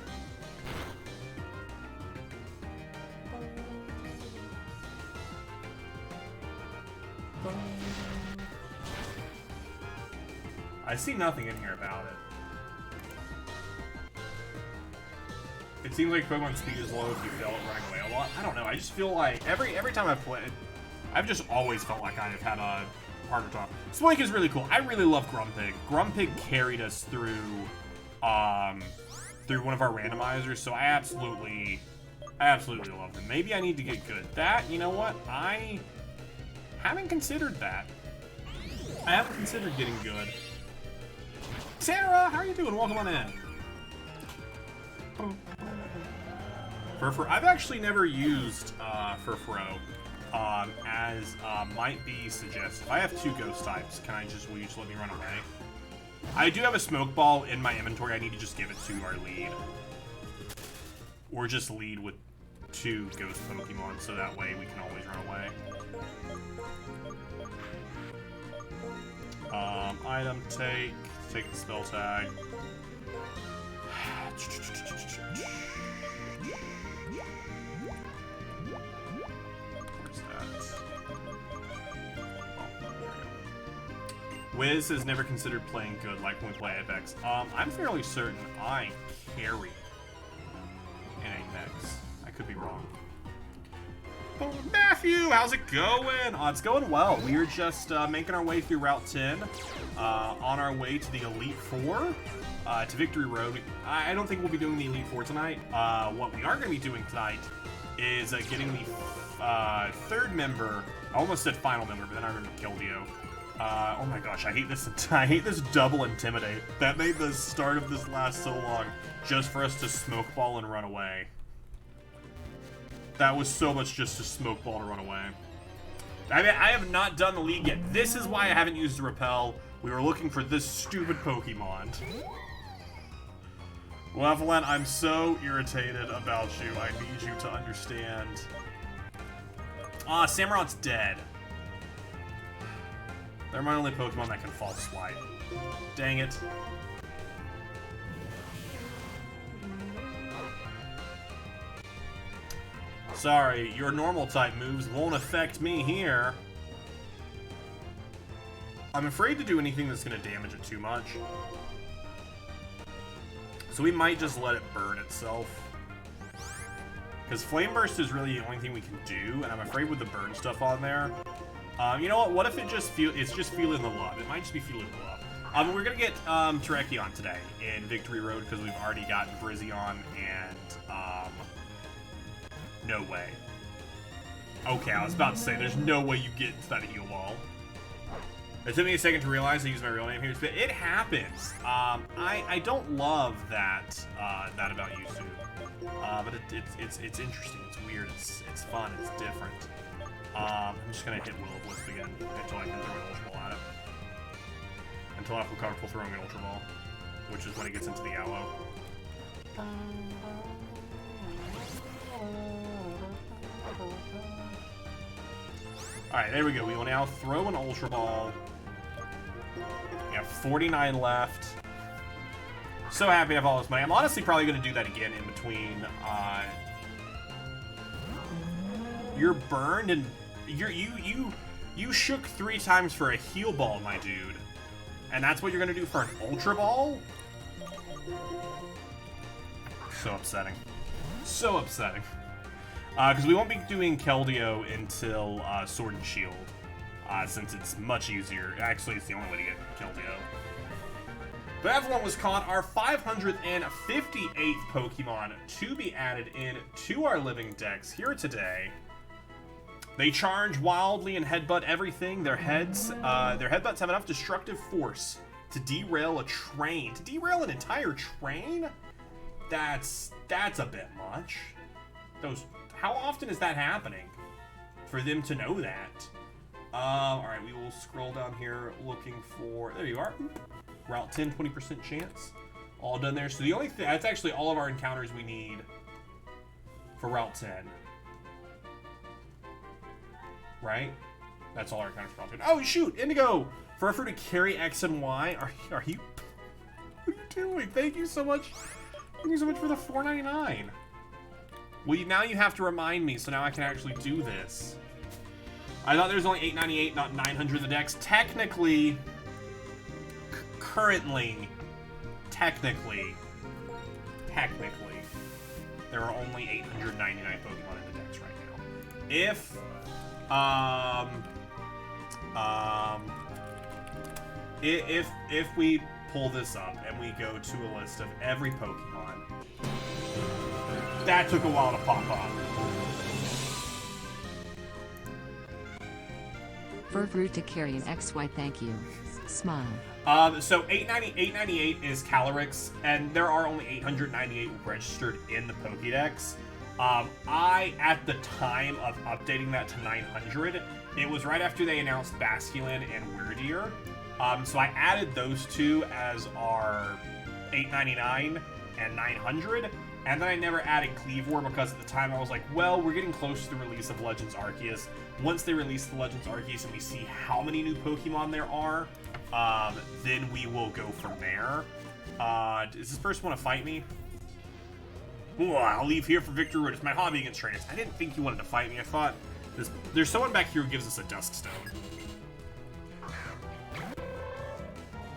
I see nothing in here about it. It seems like Pokemon speed is low if you fail at running away a lot. I don't know. I just feel like every time I've played, I've just always felt like I've had a harder time. Spoink is really cool. I really love Grumpig. Grumpig carried us through through one of our randomizers, so I absolutely love them. Maybe I need to get good. That, you know what? I haven't considered that. I haven't considered getting good. Sarah, how are you doing? Welcome on in. Furfur. I've actually never used Furfuro, as might be suggested. If I have 2 ghost types, will you just let me run away? I do have a smoke ball in my inventory. I need to just give it to our lead. Or just lead with 2 ghost Pokemon, so that way we can always run away. Item, take the spell tag. Where's that? Oh, Wiz has never considered playing good like when we play Apex. I'm fairly certain I carry in Apex. I could be wrong. Oh, Matthew, how's it going? It's going well. We are just making our way through Route 10, on our way to the Elite Four, to Victory Road. I don't think we'll be doing the Elite Four tonight. What we are going to be doing tonight is getting the 3rd member. I almost said final member, but then I remembered Keldeo. Oh my gosh, I hate this. I hate this double intimidate. That made the start of this last so long, just for us to smoke ball and run away. That was so much just a smoke ball to run away. I mean, I have not done the league yet. This is why I haven't used the repel. We were looking for this stupid Pokemon. Leveland, I'm so irritated about you. I need you to understand. Samurot's dead. They're my only Pokemon that can false swipe. Dang it. Sorry, your normal type moves won't affect me here. I'm afraid to do anything that's going to damage it too much. So we might just let it burn itself. Because Flame Burst is really the only thing we can do, and I'm afraid with the burn stuff on there. You know what if it it's just feeling the love. It might just be feeling the love. We're going to get Terrakion today in Victory Road because we've already gotten Brizzion and no way. Okay, I was about to say, there's no way you get into that heal wall. It took me a second to realize I used my real name here, but it happens. I don't love that that about YouTube, but it's interesting. It's weird. It's fun. It's different. I'm just gonna hit Will-O-Wisp again until I can throw an Ultra Ball at it. Until I feel comfortable throwing an Ultra Ball, which is when it gets into the Aloe. Alright, there we go. We will now throw an Ultra Ball. We have 49 left. So happy to have all this money. I'm honestly probably going to do that again in between. You're burned and you shook 3 times for a heal ball, my dude. And that's what you're going to do for an Ultra Ball? So upsetting. So upsetting. Because we won't be doing Keldeo until Sword and Shield, since it's much easier. Actually, it's the only way to get Keldeo. But everyone was caught our 558th Pokemon to be added in to our living decks here today. They charge wildly and headbutt everything. Their headbutts have enough destructive force to derail a train. To derail an entire train? That's a bit much. How often is that happening for them to know that? Alright, we will scroll down here looking for... There you are. Route 10, 20% chance. All done there. So the only thing... That's actually all of our encounters we need for Route 10. Right? That's all our encounters for Route 10. Oh, shoot! Indigo! Furfur to carry X and Y. Are you... What are you doing? Thank you so much. Thank you so much for the $4.99. Well, now you have to remind me, so now I can actually do this. I thought there was only $8.98, not $900 in the decks. Technically, currently, technically, there are only 899 Pokemon in the decks right now. If we pull this up and we go to a list of every Pokemon. That took a while to pop up. Verve to carry an XY, thank you. Smile. So 898 is Calyrex, and there are only 898 registered in the Pokédex. At the time of updating that to 900, it was right after they announced Basculin and Weirdeer. So I added those two as our 899 and 900, and then I never added Cleavor because at the time I was like, well, we're getting close to the release of Legends Arceus. Once they release the Legends Arceus and we see how many new Pokemon there are, then we will go from there. Does this person want to fight me? Ooh, I'll leave here for Victory Road. It's my hobby against trainers. I didn't think you wanted to fight me. I thought there's someone back here who gives us a Dusk Stone.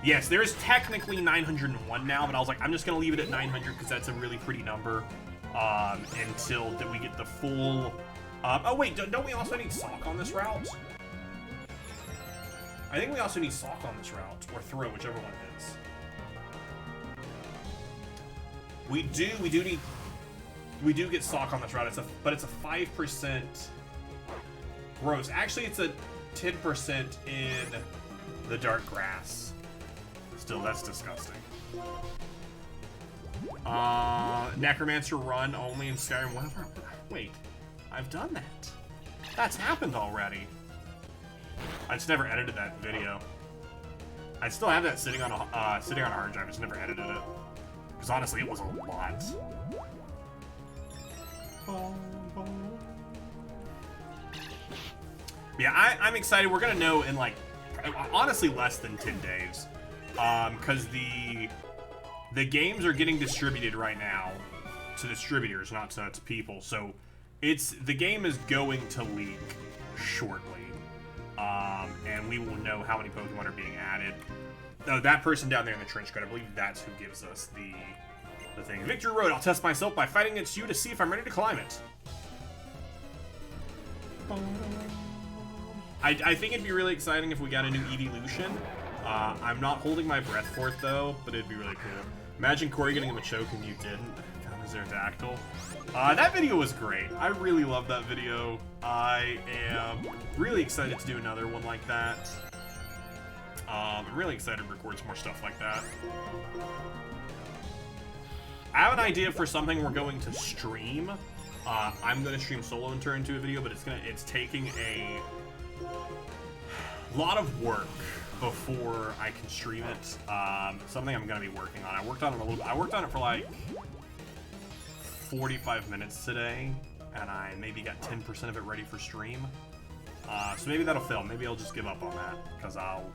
Yes, there is technically 901 now, but I was like, I'm just going to leave it at 900 because that's a really pretty number until that we get the full... oh, wait, don't we also need Sock on this route? I think we also need Sock on this route, or Throw, whichever one it is. We do get Sock on this route, but it's a 5% gross. Actually, it's a 10% in the Dark Grass. Still, that's disgusting. Necromancer Run only in Skyrim. Whatever. Wait, I've done that. That's happened already. I just never edited that video. I still have that sitting on a hard drive. I just never edited it because honestly, it was a lot. Yeah, I'm excited. We're gonna know in like honestly less than 10 days. Because the games are getting distributed right now to distributors, not to people. So the game is going to leak shortly, and we will know how many Pokemon are being added. Oh, that person down there in the trench coat, I believe that's who gives us the thing. Victory Road. I'll test myself by fighting against you to see if I'm ready to climb it. I think it'd be really exciting if we got a new evolution. I'm not holding my breath for it, though, but it'd be really cool. Imagine Corey getting him a choke and you didn't. God, is there a Dactyl? That video was great. I really love that video. I am really excited to do another one like that. I'm really excited to record some more stuff like that. I have an idea for something we're going to stream. I'm going to stream solo and turn into a video, but it's taking a lot of work before I can stream it. Something I'm gonna be working on. I worked on it a little bit. I worked on it for like 45 minutes today, and I maybe got 10% of it ready for stream. So maybe that'll fail. Maybe I'll just give up on that because I'll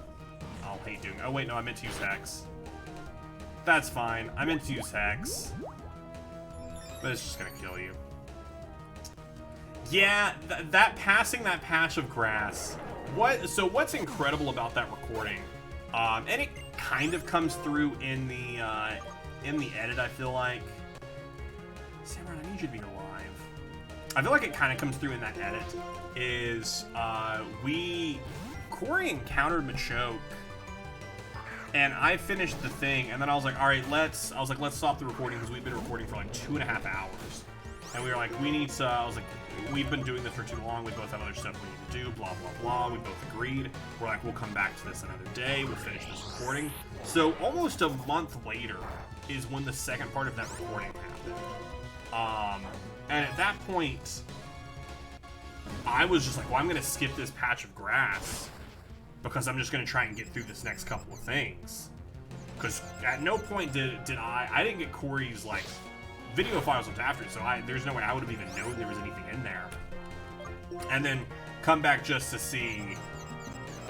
hate doing. Oh wait, no, I meant to use Hex. That's fine. I meant to use Hex, but it's just gonna kill you. Yeah, passing that patch of grass. So what's incredible about that recording, and it kind of comes through in the edit, I feel like. Samurai, I need you to be alive. I feel like it kind of comes through in that edit, is Corey encountered Machoke, and I finished the thing, and then I was like, alright, let's stop the recording, because we've been recording for like 2.5 hours. And we were like, we need to, I was like, we've been doing this for too long, we both have other stuff we need to do, blah, blah, blah. We both agreed. We're like, we'll come back to this another day, we'll finish this recording. So almost a month later is when the second part of that recording happened. And at that point, I was just like, well, I'm going to skip this patch of grass because I'm just going to try and get through this next couple of things. Because at no point did I didn't get Corey's, like, video files until after, so there's no way I would have even known there was anything in there. And then come back just to see,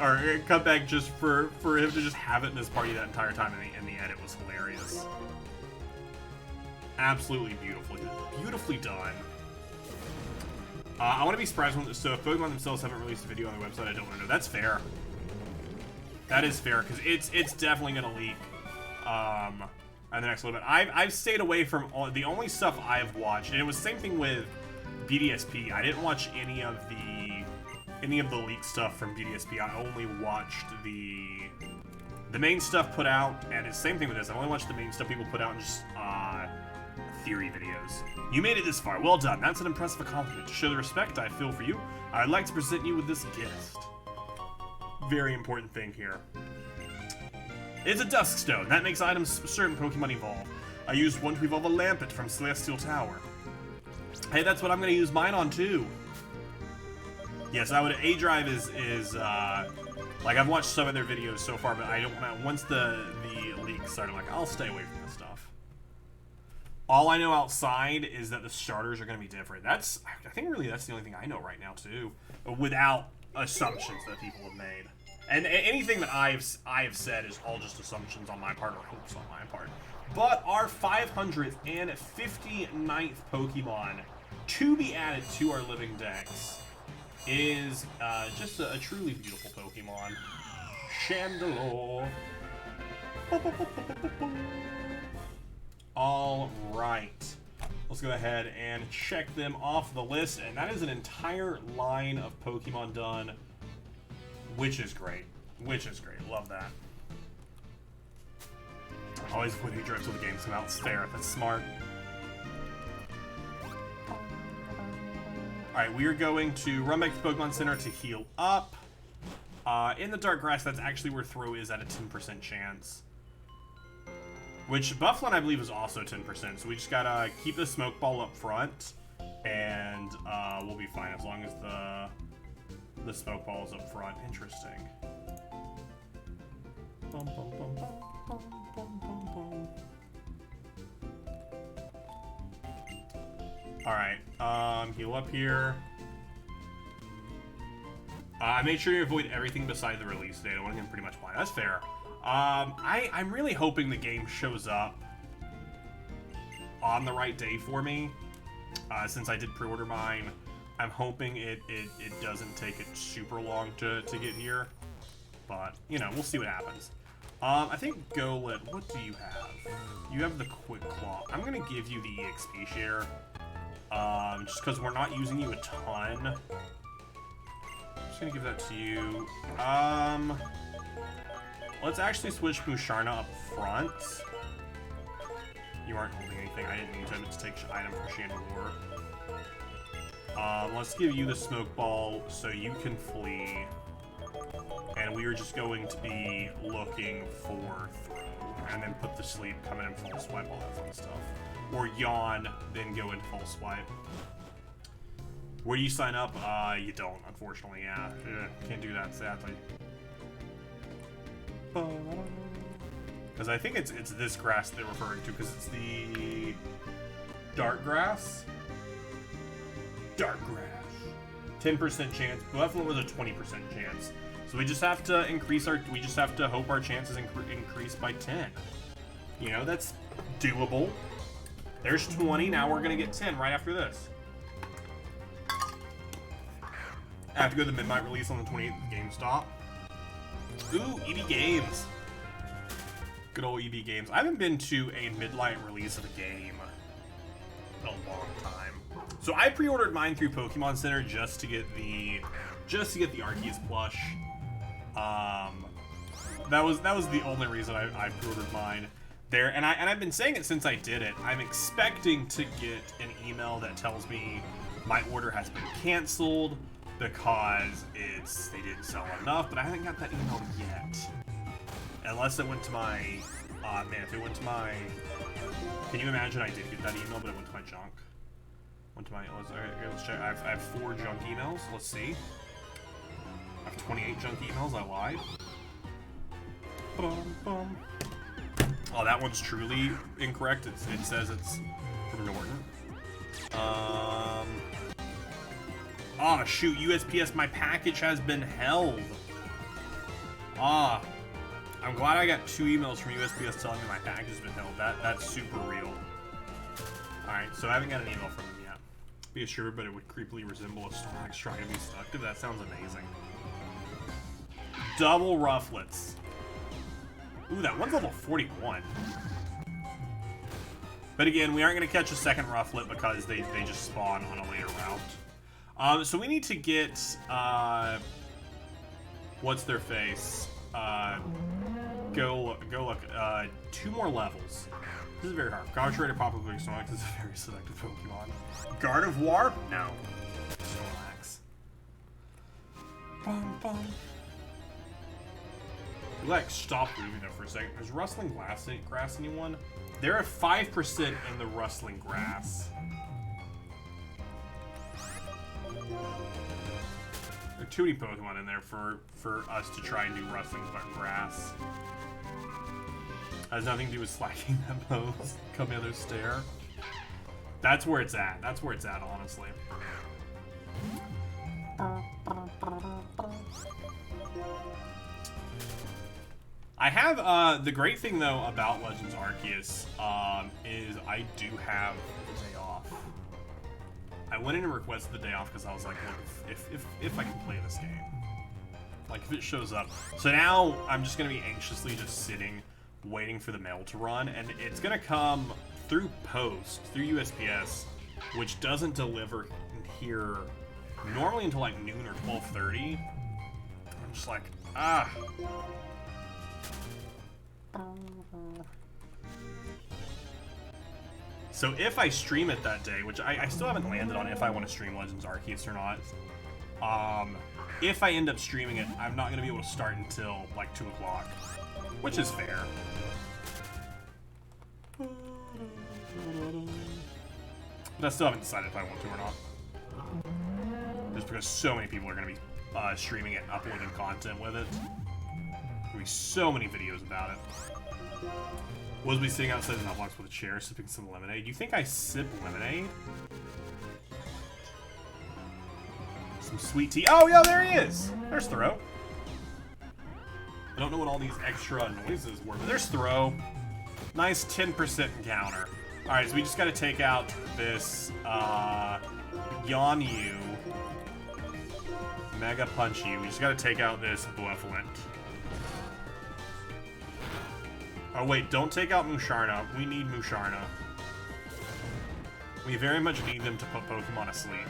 or come back just for him to just have it in his party that entire time, and the edit was hilarious. Absolutely beautifully done. I want to be surprised when, so if Pokemon themselves haven't released a video on their website, I don't want to know. That's fair. That is fair, because it's definitely going to leak. In the next little bit. I've stayed away from the only stuff I've watched, and it was the same thing with BDSP. I didn't watch any of the any of the leaked stuff from BDSP. I only watched the main stuff put out, and it's the same thing with this. I only watched the main stuff people put out and just theory videos. You made it this far. Well done. That's an impressive accomplishment. To show the respect I feel for you, I'd like to present you with this gift. Very important thing here. It's a dusk stone. That makes items certain Pokemon evolve. I used one to evolve a Lampet from Celestial Tower. Hey, that's what I'm going to use mine on too. Yes, I would. A-Drive is like, I've watched some of their videos so far, but I don't. Once the leaks started, like, I'll stay away from this stuff. All I know outside is that the starters are going to be different. I think really that's the only thing I know right now too, without assumptions that people have made. And anything that I have said is all just assumptions on my part or hopes on my part. But our 559th Pokemon to be added to our living decks is just a truly beautiful Pokemon. Chandelure. All right. Let's go ahead and check them off the list. And that is an entire line of Pokemon done, which is great. Which is great. Love that. Always put A-Drive till the games come out. It's fair. That's smart. Alright, we are going to run back to the Pokemon Center to heal up. In the Dark Grass, that's actually where Throw is at a 10% chance. Which Bufflin, I believe, is also 10%. So we just gotta keep the Smoke Ball up front, and we'll be fine as long as the Smoke Ball is up front. Interesting. Bum, bum, bum, bum, bum, bum, bum, bum. Alright, heal up here. I made sure you avoid everything beside the release date. I want to get pretty much blind. That's fair. I'm really hoping the game shows up on the right day for me. Since I did pre-order mine, I'm hoping it doesn't take it super long to get here. But, you know, we'll see what happens. I think Golett, what do you have? You have the Quick Claw. I'm going to give you the EXP share. Just because we're not using you a ton. I'm just going to give that to you. Let's actually switch Musharna up front. You aren't holding anything. I didn't need to take item from Chandelure. Let's give you the Smoke Ball so you can flee. And we are just going to be looking for Throw. And then put the Sleep, come in and full swipe, all that fun stuff. Or Yawn, then go in full swipe. Where do you sign up? You don't, unfortunately, yeah. Can't do that, sadly. Because I think it's this grass they're referring to, because it's the Dark Grass. Dark Grass. 10% chance. Buffalo was a 20% chance. So we just have to increase we just have to hope our chances increase by 10. You know, that's doable. There's 20, now we're gonna get 10 right after this. I have to go to the midnight release on the 28th of GameStop. Ooh, EB Games. Good old EB Games. I haven't been to a midnight release of a game in a long time. So I pre-ordered mine through Pokemon Center just to get the Arceus plush. That was the only reason I pre-ordered mine there, and I've been saying it since I did it. I'm expecting to get an email that tells me my order has been canceled because they didn't sell enough, but I haven't got that email yet. Unless it went to my man, if it went to my, can you imagine I did get that email, but it went to my junk. Went to my, let's check. I have 4 junk emails. Let's see. I have 28 junk emails. I lied. Bum. Oh, that one's truly incorrect. It says it's from Norton. Oh, shoot. USPS, my package has been held. I'm glad I got 2 emails from USPS telling me my package has been held. That's super real. Alright, so I haven't got an email from them yet. Be assured, but it would creepily resemble a Snorlax trying to be seductive. That sounds amazing. Double Rufflets. Ooh, that one's level 41. But again, we aren't going to catch a second Rufflet because they just spawn on a later route. So we need to get, what's their face? Go look, 2 more levels. This is very hard. God Trader Papa Quick Sonic is a very selective Pokemon. Guard of War? No. Just relax. Bum, bum. Lex, stop moving there for a second. Is rustling grass anyone? There are 5% in the rustling grass. There are too many Pokemon in there for us to try and do rustling grass. Has nothing to do with slacking that pose. Come the other stair. That's where it's at. That's where it's at, honestly. I have, the great thing, though, about Legends Arceus, is I do have the day off. I went in and requested the day off because I was like, look, if I can play this game. Like, if it shows up. So now, I'm just going to be anxiously just sitting, waiting for the mail to run, and it's going to come through post, through USPS, which doesn't deliver here normally until, like, noon or 12:30. I'm just like, ah... So if I stream it that day, which I still haven't landed on if I want to stream Legends Arceus or not, if I end up streaming it, I'm not going to be able to start until like 2 o'clock, which is fair. But I still haven't decided if I want to or not. Just because so many people are going to be streaming it, uploading content with it. There'll be so many videos about it. Was we sitting outside the mailbox with a chair, sipping some lemonade? You think I sip lemonade? Some sweet tea. Oh, yeah, there he is! There's Throw. I don't know what all these extra noises were, but there's Throw. Nice 10% encounter. Alright, so we just gotta take out this, Yanyu. Mega Punchy. We just gotta take out this Blufflant. Oh wait, don't take out Musharna. We need Musharna. We very much need them to put Pokemon asleep.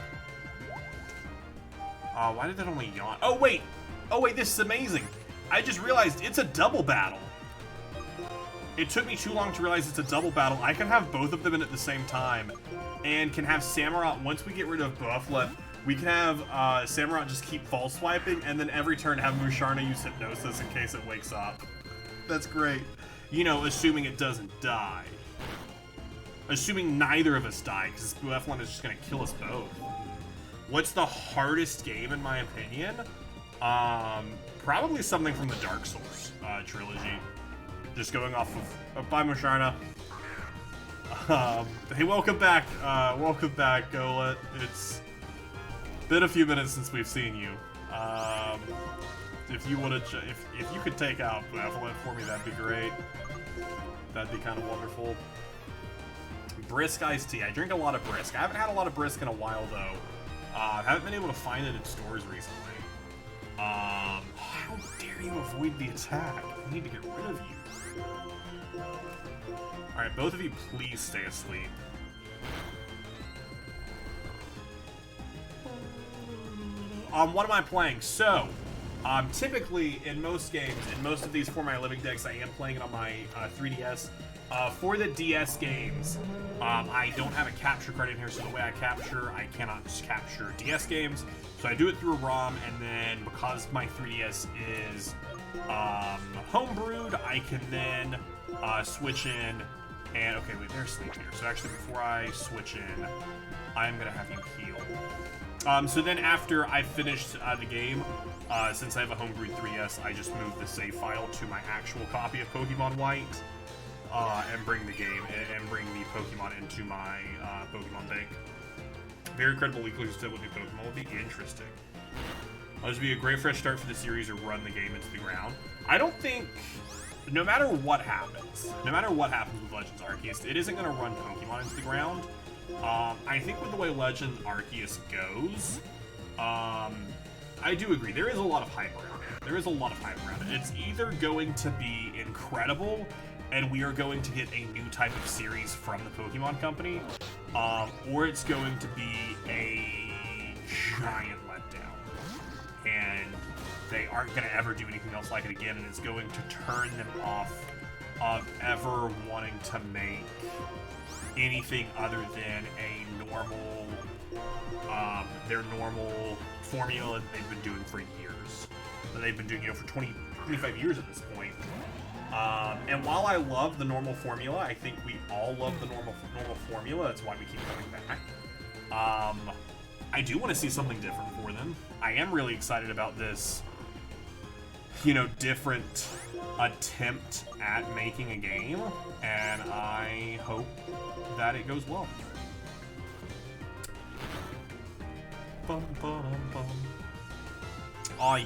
Why did that only yawn? Oh wait! Oh wait, this is amazing! I just realized it's a double battle! It took me too long to realize it's a double battle. I can have both of them in at the same time. And can have Samurott, once we get rid of Bufflet, we can have Samurott just keep false swiping, and then every turn have Musharna use Hypnosis in case it wakes up. That's great. You know, assuming it doesn't die. Assuming neither of us die, because F1 is just going to kill us both. What's the hardest game, in my opinion? Probably something from the Dark Souls trilogy. Just going off of... bye, Musharna. Hey, welcome back. Welcome back, Golet. It's been a few minutes since we've seen you. If you want to, if you could take out Benevolent for me, that'd be great. That'd be kind of wonderful. Brisk iced tea. I drink a lot of Brisk. I haven't had a lot of Brisk in a while though. I haven't been able to find it in stores recently. How dare you avoid the attack? I need to get rid of you. All right, both of you, please stay asleep. What am I playing? So. Typically, in most games, in most of these For My Living decks, I am playing it on my 3DS. For the DS games, I don't have a capture card in here, so the way I capture, I cannot just capture DS games. So I do it through a ROM, and then because my 3DS is homebrewed, I can then switch in. And okay, wait, they're asleep here. So actually, before I switch in, I'm gonna have you heal. So then after I finished the game, since I have a homebrewed 3DS, I just move the save file to my actual copy of Pokemon White, and bring the game, and bring the Pokemon into my Pokemon bank. Very credible weekly still with new Pokemon will be interesting. This would be a great fresh start for the series or run the game into the ground. I don't think, no matter what happens with Legends Arceus, it isn't going to run Pokemon into the ground. I think with the way Legends Arceus goes, I do agree. There is a lot of hype around it. There is a lot of hype around it. It's either going to be incredible, and we are going to get a new type of series from the Pokemon Company, or it's going to be a giant letdown. And they aren't going to ever do anything else like it again, and it's going to turn them off of ever wanting to make anything other than a normal, their normal formula that they've been doing for years. That they've been doing, for 25 years at this point. And while I love the normal formula, I think we all love the normal formula. That's why we keep coming back. I do want to see something different for them. I am really excited about this, different attempt at making a game, and I hope that it goes well. Bum, bum, bum.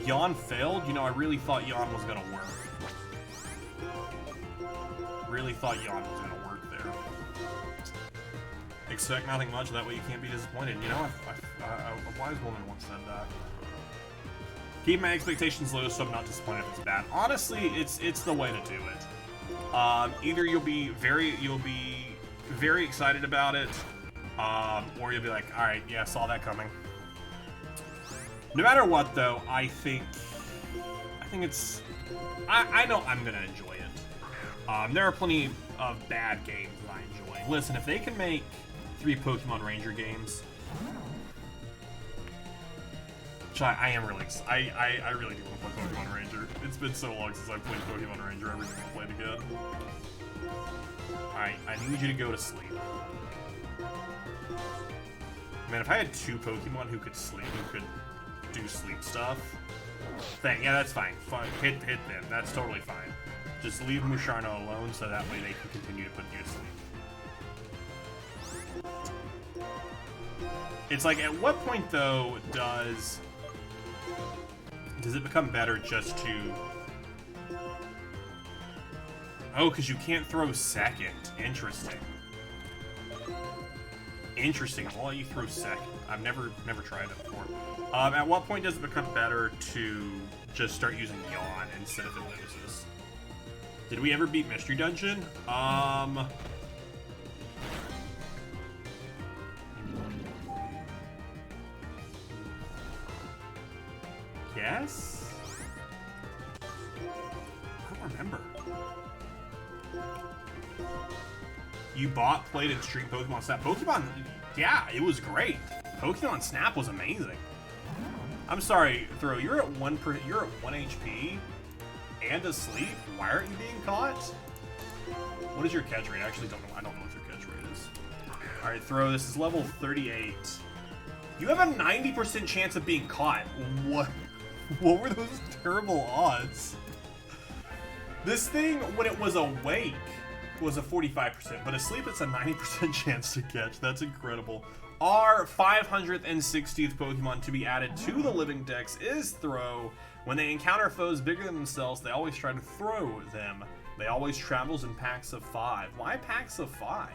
Yawn failed. I really thought Yawn was gonna work. Really thought Yawn was gonna work there. Expect nothing much, that way you can't be disappointed. A wise woman once said that. Keep my expectations low so I'm not disappointed if it's bad. Honestly, it's the way to do it. Either you'll be very excited about it, or you'll be like, alright, yeah, saw that coming. No matter what, though, I think it's... I know I'm gonna enjoy it. There are plenty of bad games that I enjoy. Listen, if they can make 3 Pokemon Ranger games, which I am really excited. I really do want to play Pokemon Ranger. It's been so long since I've played Pokemon Ranger, I really want to play it again. Alright, I need you to go to sleep. Man, if I had 2 Pokemon who could sleep, who could do sleep stuff, yeah, that's fine. Hit them. That's totally fine. Just leave Musharno alone so that way they can continue to put you to sleep. It's like, at what point, though, does it become better just to... Oh, because you can't throw second. Interesting. Interesting. I'll let you throw second. I've never tried it before. At what point does it become better to just start using Yawn instead of Hypnosis? Did we ever beat Mystery Dungeon? Yes? I don't remember. You bought, played, and streamed Pokemon Snap. Pokemon, yeah, it was great. Pokemon Snap was amazing. I'm sorry, Throw, you're at 1 HP and asleep. Why aren't you being caught? What is your catch rate? I actually don't know. I don't know what your catch rate is. All right, Throw, this is level 38. You have a 90% chance of being caught. What were those terrible odds? This thing, when it was awake, was a 45%, but asleep it's a 90% chance to catch. That's incredible. Our 560th Pokemon to be added to the living dex is Throw. When they encounter foes bigger than themselves, they always try to throw them. They always travels in packs of 5. Why packs of 5?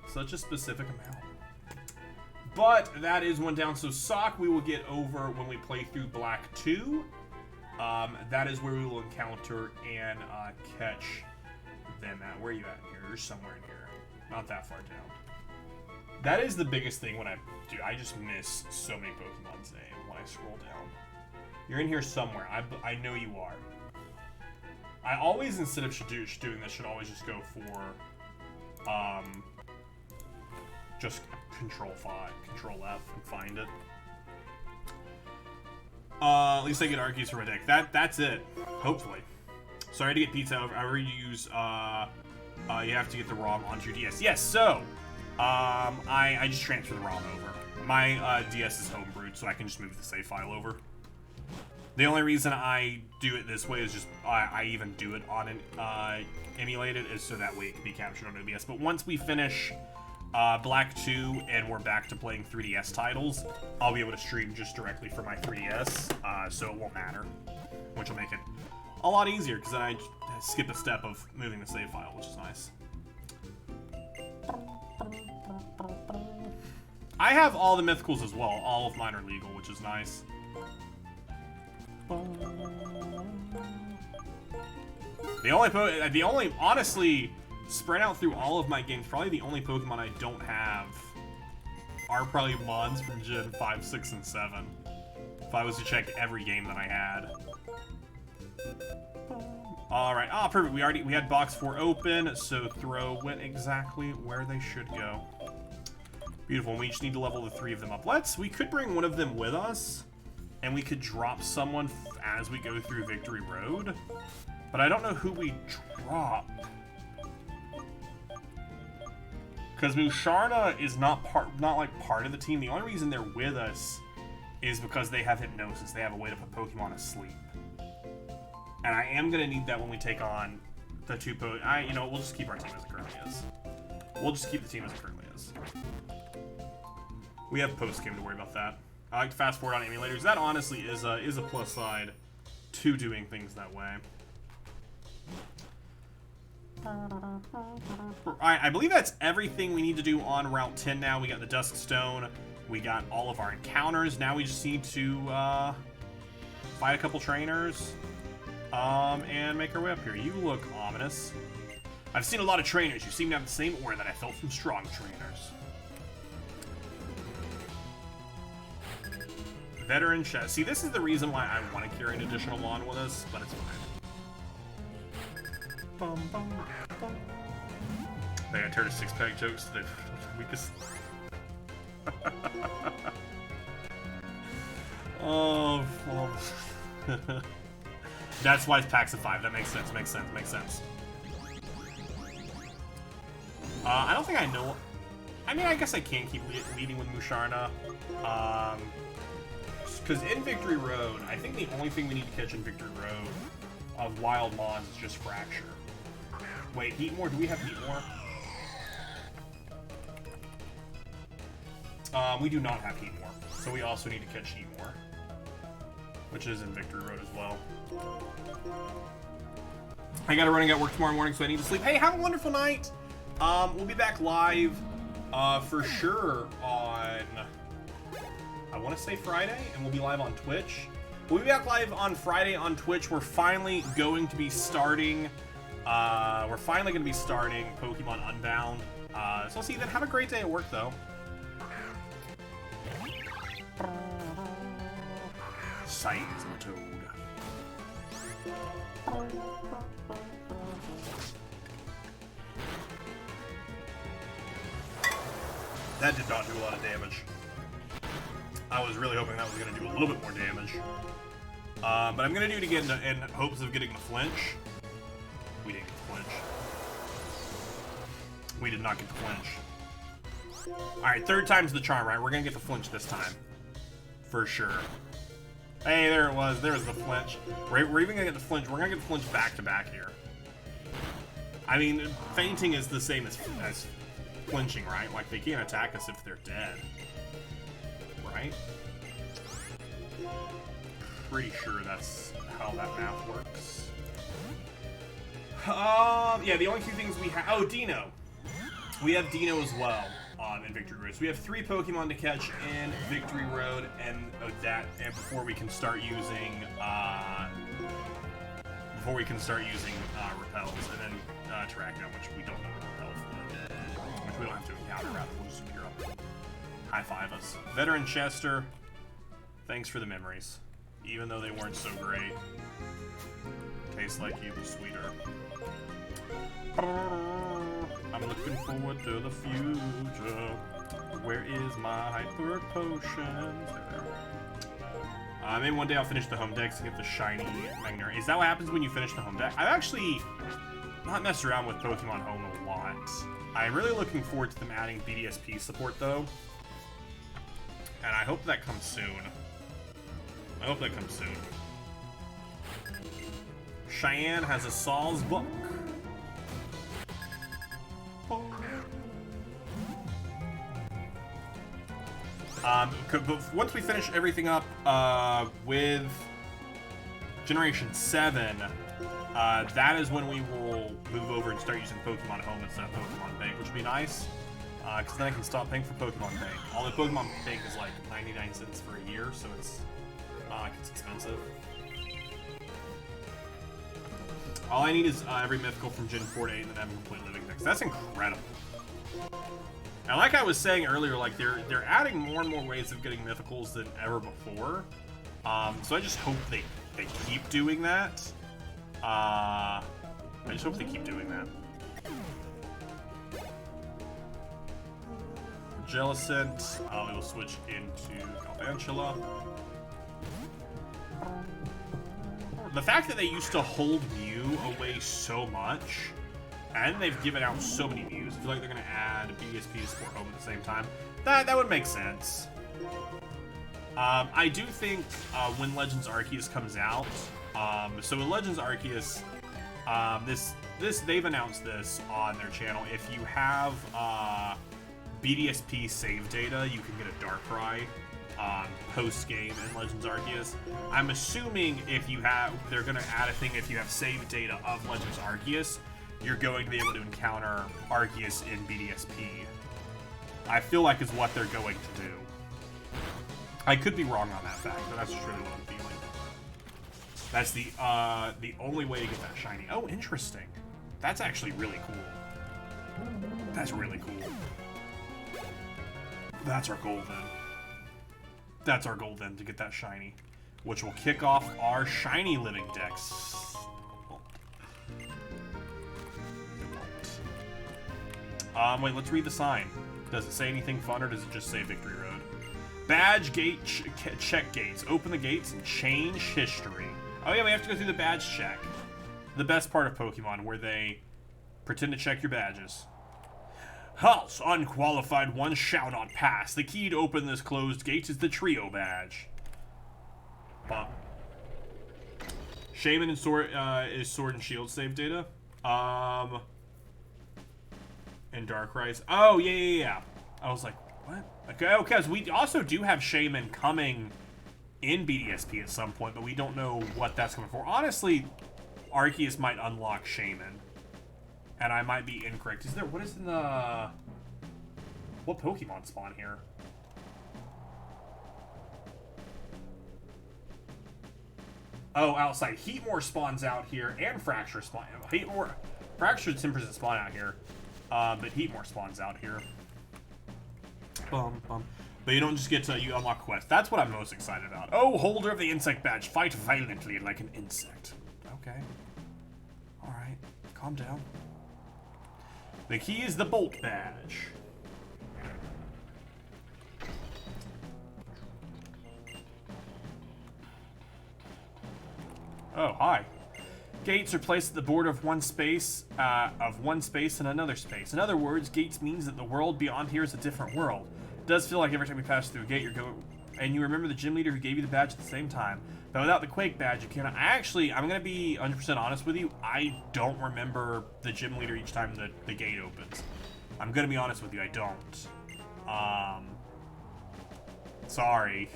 Such a specific amount. But that is one down. So Sock we will get over when we play through Black 2. That is where we will encounter and catch them at. Where are you at here? You're somewhere in here. Not that far down. That is the biggest thing when I do. I just miss so many Pokemon's name when I scroll down. You're in here somewhere. I know you are. I always, instead of doing this, should always just go for just Control F and find it. At least I get Arceus for my deck. That's it. Hopefully. Sorry to get pizza. I already use you have to get the ROM onto your DS. Yes, so I just transfer the ROM over. My DS is homebrewed, so I can just move the save file over. The only reason I do it this way is just I even do it on an emulated is so that way it can be captured on OBS. But once we finish Black 2 and we're back to playing 3DS titles, I'll be able to stream just directly from my 3DS, so it won't matter, which will make it a lot easier because then I skip a step of moving the save file, which is nice. I have all the mythicals as well. All of mine are legal, which is nice. The only, honestly, spread out through all of my games, probably the only Pokemon I don't have are probably mods from Gen 5, 6, and 7. If I was to check every game that I had. Alright, perfect. We had box 4 open, so throw went exactly where they should go. Beautiful, and we just need to level the 3 of them up. We could bring one of them with us, and we could drop someone as we go through Victory Road. But I don't know who we drop. Because Musharna is not like part of the team. The only reason they're with us is because they have hypnosis. They have a way to put Pokemon asleep. And I am gonna need that when we take on the 2 you know, we'll just keep our team as it currently is. We'll just keep the team as it currently is. We have post-game to worry about that. I like to fast forward on emulators. That honestly is a plus side to doing things that way. Alright, I believe that's everything we need to do on Route 10 now. We got the Dusk Stone. We got all of our encounters. Now we just need to fight a couple trainers and make our way up here. You look ominous. I've seen a lot of trainers. You seem to have the same aura that I felt from strong trainers. Veteran chest. See, this is the reason why I want to carry an additional wand with us, but it's fine. Bum, bum, bum. They got turned to 6-pack jokes to the weakest. Oh, that's why it's packs of 5. That makes sense. Makes sense. I don't think I know. I mean, I guess I can keep leading with Musharna. Because in Victory Road, I think the only thing we need to catch in Victory Road of wild mons is just Fracture. Wait, Heatmore? Do we have Heatmore? We do not have Heatmore, so we also need to catch Heatmore, which is in Victory Road as well. I gotta run and get work tomorrow morning, so I need to sleep. Hey, have a wonderful night! We'll be back live, for sure on, I want to say Friday, and we'll be live on Twitch. We'll be back live on Friday on Twitch. We're finally going to be starting, Pokemon Unbound. So I'll see you then. Have a great day at work, though. Toad. That did not do a lot of damage. I was really hoping that was going to do a little bit more damage. But I'm going to do it again in hopes of getting the flinch. We didn't get the flinch. We did not get the flinch. Alright, 3rd time's the charm, right? We're going to get the flinch this time. For sure. Hey, there it was. There's the flinch. We're even going to get the flinch. We're going to get the flinch back to back here. I mean, fainting is the same as flinching, right? Like, they can't attack us if they're dead. Right? Pretty sure that's how that math works. Yeah, the only 2 things we have... Oh, Dino. We have Dino as well in Victory Road. So we have 3 Pokemon to catch in Victory Road, and before we can start using repels, and then Terrakion, which we don't know repel for, which we don't have to encounter. Rather, we'll just gear up. High five us. Veteran Chester, thanks for the memories, even though they weren't so great. Tastes like you, sweeter. I'm looking forward to the future. Where is my hyper potion? Maybe one day I'll finish the home decks and get the shiny Magnerit. Is that what happens when you finish the home deck? I've actually not messed around with Pokemon Home a lot. I'm really looking forward to them adding BDSP support, though. And I hope that comes soon. Cheyenne has a Saul's book. But once we finish everything up with Generation 7, that is when we will move over and start using Pokemon Home instead of Pokemon Bank, which would be nice. Because then I can stop paying for Pokemon Bank. Although Pokemon Bank is like 99 cents for a year, so it's not like it's expensive. All I need is every mythical from Gen 4 to 8 and then have a complete living dex. That's incredible. And like I was saying earlier, like they're adding more and more ways of getting mythicals than ever before. So I just hope they keep doing that. I just hope they keep doing that. Jellicent. We will switch into Galvantula. The fact that they used to hold Mew away so much, and they've given out so many Mews, I feel like they're going to add BSP to Sport Home at the same time. That would make sense. I do think when Legends Arceus comes out, so with Legends Arceus, they've announced this on their channel. If you have BDSP save data, you can get a Darkrai post-game in Legends Arceus. I'm assuming they're going to add a thing if you have save data of Legends Arceus, you're going to be able to encounter Arceus in BDSP. I feel like is what they're going to do. I could be wrong on that fact, but that's just really what I'm feeling. That's the only way to get that shiny. Oh, interesting. That's actually really cool. That's really cool. That's our goal then. That's our goal then, to get that shiny, which will kick off our shiny living decks. Wait, let's read the sign. Does it say anything fun, or does it just say Victory Road? Badge gate check gates. Open the gates and change history. Oh yeah, we have to go through the badge check. The best part of Pokemon, where they pretend to check your badges. Halt! Unqualified ones shall not pass. The key to open this closed gate is the trio badge. Bump. Shaman and Sword is Sword and Shield save data. And Darkrai's. Oh yeah. I was like, what? Okay, because we also do have Shaman coming in BDSP at some point, but we don't know what that's coming for. Honestly, Arceus might unlock Shaman. And I might be incorrect. What is in the... What Pokemon spawn here? Oh, outside. Heatmore spawns out here, and Fracture spawn. Fracture 10% spawn out here. But Heatmore spawns out here. Bum, bum. But you don't just get to, you unlock quests. That's what I'm most excited about. Oh, holder of the insect badge. Fight violently like an insect. Okay. Alright. Calm down. The key is the Bolt badge. Oh, hi. Gates are placed at the border of one space and another space. In other words, gates means that the world beyond here is a different world. It does feel like every time you pass through a gate, and you remember the gym leader who gave you the badge at the same time. But without the Quake badge, you cannot. I'm going to be 100% honest with you. I don't remember the gym leader each time the gate opens. I'm going to be honest with you. I don't. Sorry.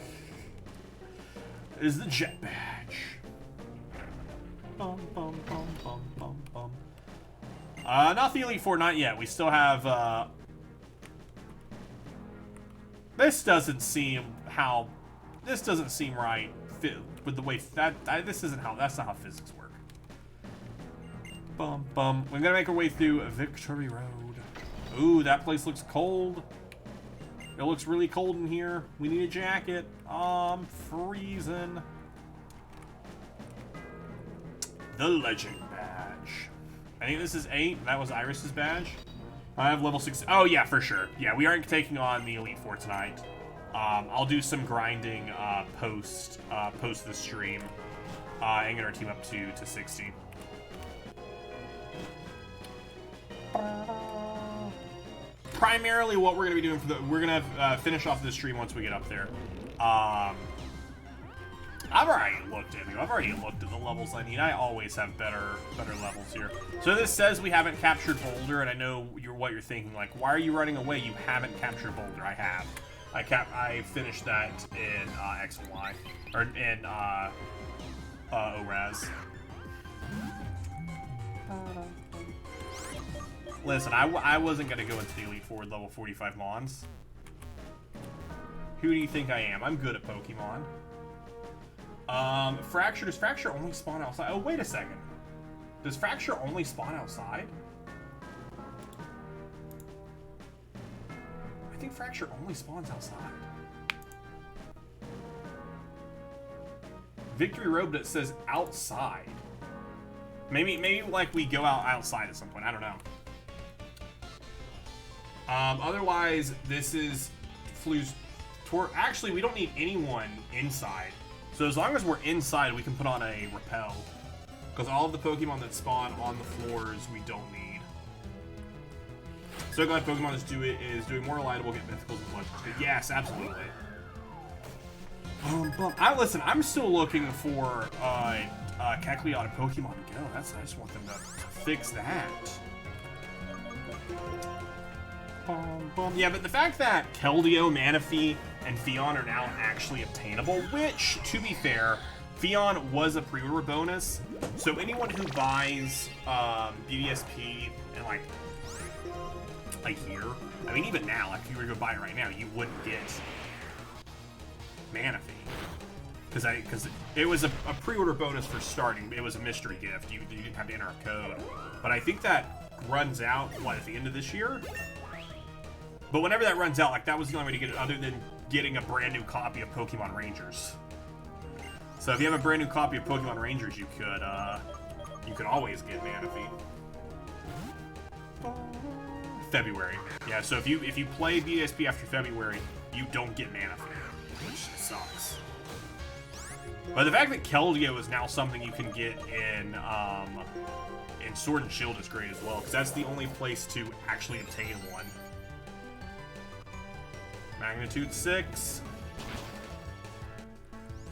It is the Jet badge. Bum, bum, bum, bum, bum, bum. Not the Elite Four, not yet. We still have, This doesn't seem right with the way that's not how physics work. Bum bum. We're gonna make our way through Victory Road. Ooh, that place looks cold. It looks really cold in here. We need a jacket. I'm freezing. The Legend badge. I think this is 8. That was Iris's badge. I have level 6. Oh yeah, for sure. Yeah, we aren't taking on the Elite Four tonight. I'll do some grinding post the stream and get our team up to 60. Primarily, what we're gonna be doing we're gonna finish off this stream once we get up there. I've already looked at the levels I need. I always have better levels here. So this says we haven't captured Boulder, and I know what you're thinking. Like, why are you running away? You haven't captured Boulder. I have. I finished that in X and Y, or in ORAS. Listen, I wasn't gonna go into the Elite Four level 45 Mons. Who do you think I am? I'm good at Pokemon. Fracture, does Fracture only spawn outside? Oh, wait a second. Does Fracture only spawn outside? think Fracture only spawns outside. Victory Robe that says outside. Maybe like we go outside at some point. I don't know. Otherwise, this is Flu's tour. Actually, we don't need anyone inside. So as long as we're inside, we can put on a repel. Because all of the Pokemon that spawn on the floors, we don't need. So glad Pokemon is doing more reliable, get mythicals and legends. Yes, absolutely. Listen, I'm still looking for Cagliota Pokemon to go. I just want them to fix that. Yeah, but the fact that Keldeo, Manaphy, and Fion are now actually obtainable, which, to be fair, Fion was a pre-order bonus, so anyone who buys BDSP and like here, I mean even now, like if you were to go buy it right now, you wouldn't get Manaphy. Because it was a pre-order bonus for starting. It was a mystery gift. You didn't have to enter a code. But I think that runs out, what, at the end of this year? But whenever that runs out, like, that was the only way to get it other than getting a brand new copy of Pokemon Rangers. So if you have a brand new copy of Pokemon Rangers, you could always get Manaphy. February. Yeah, so if you play BDSP after February, you don't get Manaphy, which sucks. But the fact that Keldeo is now something you can get in Sword and Shield is great as well, because that's the only place to actually obtain one. Magnitude 6.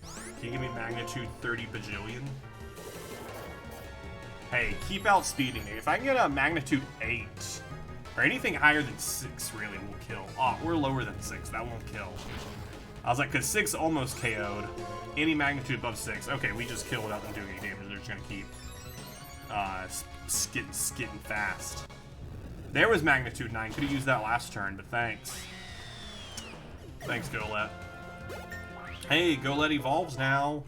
Can you give me magnitude 30 bajillion? Hey, keep outspeeding me. If I can get a magnitude 8, or anything higher than 6 really will kill. Oh, we're lower than 6. That won't kill. I was like, because 6 almost KO'd. Any magnitude above 6. Okay, we just kill without them doing any damage. They're just going to keep skitting fast. There was magnitude 9. Could have used that last turn, but thanks. Thanks, Golett. Hey, Golett evolves now.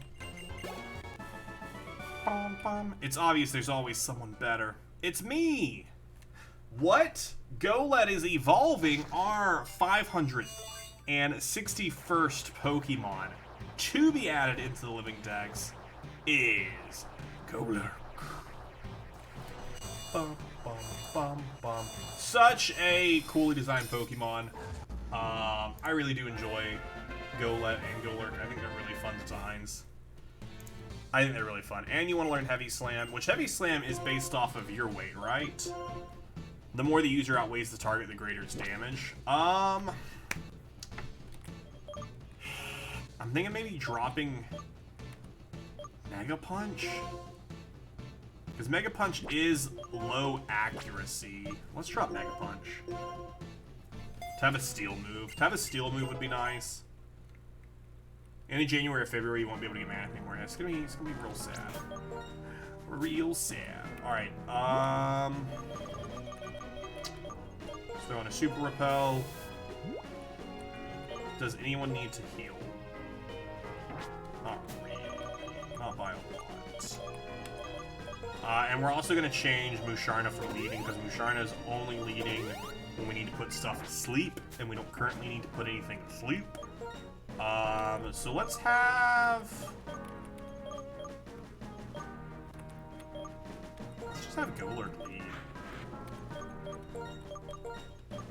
It's obvious there's always someone better. It's me! What? Golett is evolving our 561st Pokemon to be added into the Living Dex is Golett. Such a coolly designed Pokemon. I really do enjoy Golett and Golurk. I think they're really fun designs. I think they're really fun. And you want to learn Heavy Slam, which Heavy Slam is based off of your weight, right? The more the user outweighs the target, the greater its damage. I'm thinking maybe dropping Mega Punch. Because Mega Punch is low accuracy. Let's drop Mega Punch. To have a Steel move. To have a Steel move would be nice. In January or February, you won't be able to get Mana anymore. It's gonna be real sad. Real sad. Alright, let's throw in a Super Repel. Does anyone need to heal? Not really. Not by a lot. And we're also going to change Musharna from leading, because Musharna is only leading when we need to put stuff to sleep, and we don't currently need to put anything to sleep. So let's just have Golurk lead.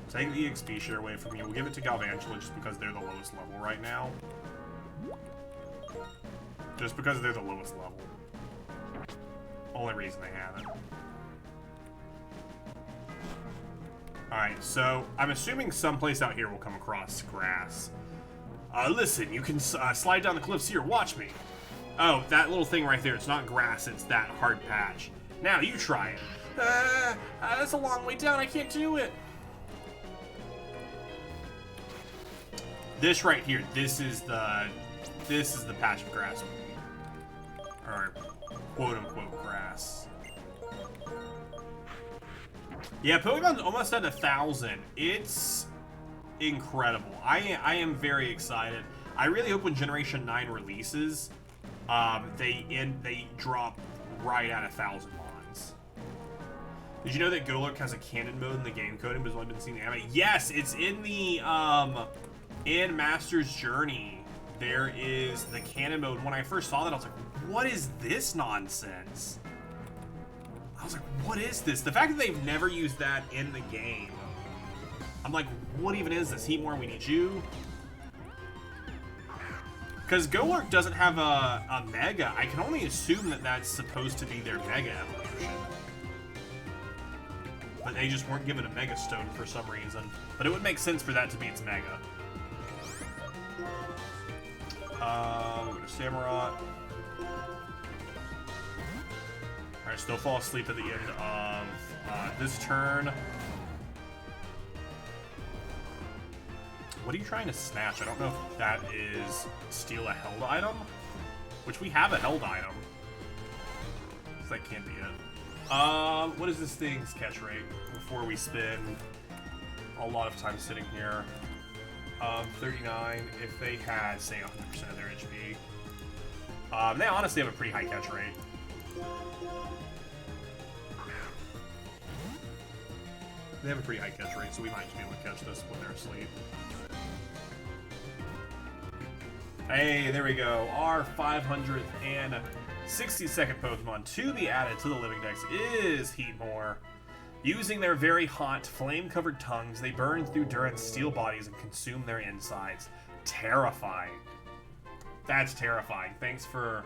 Take the EXP share away from you. We'll give it to Galvantula just because they're the lowest level right now. Just because they're the lowest level. Only reason they have it. Alright, so I'm assuming someplace out here will come across grass. Listen, you can slide down the cliffs here. Watch me. Oh, that little thing right there. It's not grass. It's that hard patch. Now, you try it. That's a long way down. I can't do it. This right here. This is the patch of grass. Or quote-unquote grass. Yeah, Pokemon's almost at 1,000. It's incredible. I am very excited. I really hope when Generation 9 releases, they drop right at 1,000 lines. Did you know that Golurk has a canon mode in the game code and has only been seen in anime? Yes, it's in the in Master's Journey. There is the canon mode. When I first saw that, I was like, what is this nonsense? I was like, what is this? The fact that they've never used that in the game. I'm like, what even is this? Heatmore, we need you. Because Golurk doesn't have a Mega. I can only assume that that's supposed to be their Mega evolution. But they just weren't given a Mega Stone for some reason. But it would make sense for that to be its Mega. We're going to Samurott. Alright, still fall asleep at the end of this turn. What are you trying to snatch? I don't know if that is steal a held item, which we have a held item. So that can't be it. What is this thing's catch rate before we spend a lot of time sitting here? 39. If they had, say, 100% of their HP, they honestly have a pretty high catch rate. They have a pretty high catch rate, so we might just be able to catch this when they're asleep. Hey, there we go. Our 562nd Pokemon to be added to the Living Dex is Heatmore. Using their very hot, flame-covered tongues, they burn through Durant's steel bodies and consume their insides. Terrifying. That's terrifying. Thanks for...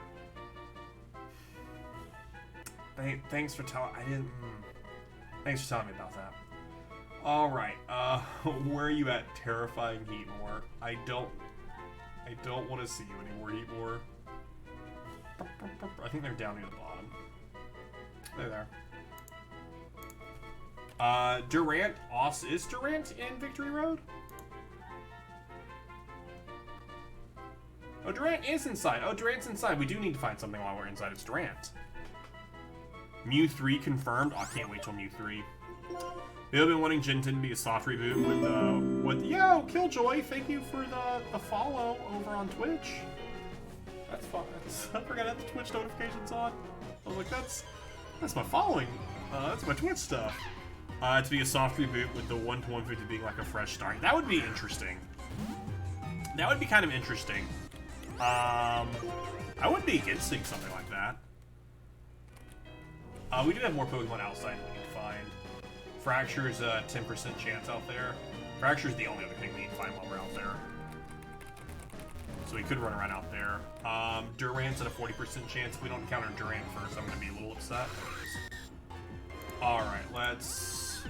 Thanks for telling... Thanks for telling me about that. Alright, where are you at, terrifying Heatmore? I don't want to see you anymore, Heatmore. I think they're down near the bottom. They're there. Durant, is Durant in Victory Road? Oh, Durant is inside. Oh, Durant's inside. We do need to find something while we're inside. It's Durant. Mew 3 confirmed. Oh, I can't wait till Mew 3. They've been wanting Gen 10 to be a soft reboot with yo, Killjoy, thank you for the follow over on Twitch. That's fun. I forgot I had the Twitch notifications on. I was like, that's my following. That's my Twitch stuff. To be a soft reboot with the 1 to 150 being like a fresh start. That would be interesting. That would be kind of interesting. I wouldn't be against seeing something like that. We do have more Pokemon outside we need to find. Fracture's a 10% chance out there. Fracture's the only other thing we need to find while we're out there. So we could run around out there. Durant's at a 40% chance. If we don't encounter Durant first, I'm going to be a little upset. Alright, let's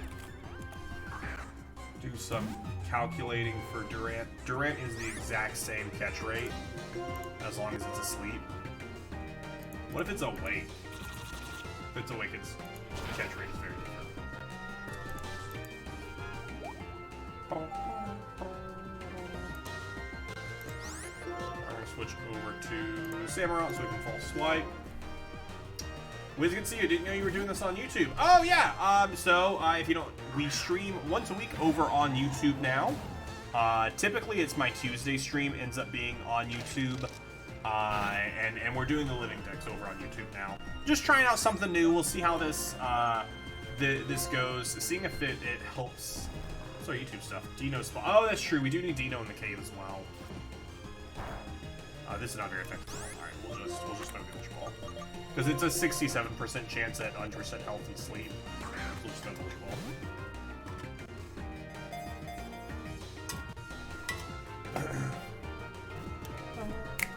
do some calculating for Durant. Durant is the exact same catch rate, as long as it's asleep. What if it's awake? If it's awake, its catch rate is very different. Switch over to Samurott so we can fall swipe. Wiz, good to see you. Didn't know you were doing this on YouTube. Oh yeah. If you don't, we stream once a week over on YouTube now. Typically it's my Tuesday stream ends up being on YouTube. And we're doing the Living Dex over on YouTube now. Just trying out something new. We'll see how this this goes. Seeing if it helps. What's our YouTube stuff? Dino spot. Oh, that's true. We do need Dino in the cave as well. This is not very effective. Alright, we'll just throw Village Ball. Because it's a 67% chance at 100% health and sleep. We'll just throw Village Ball.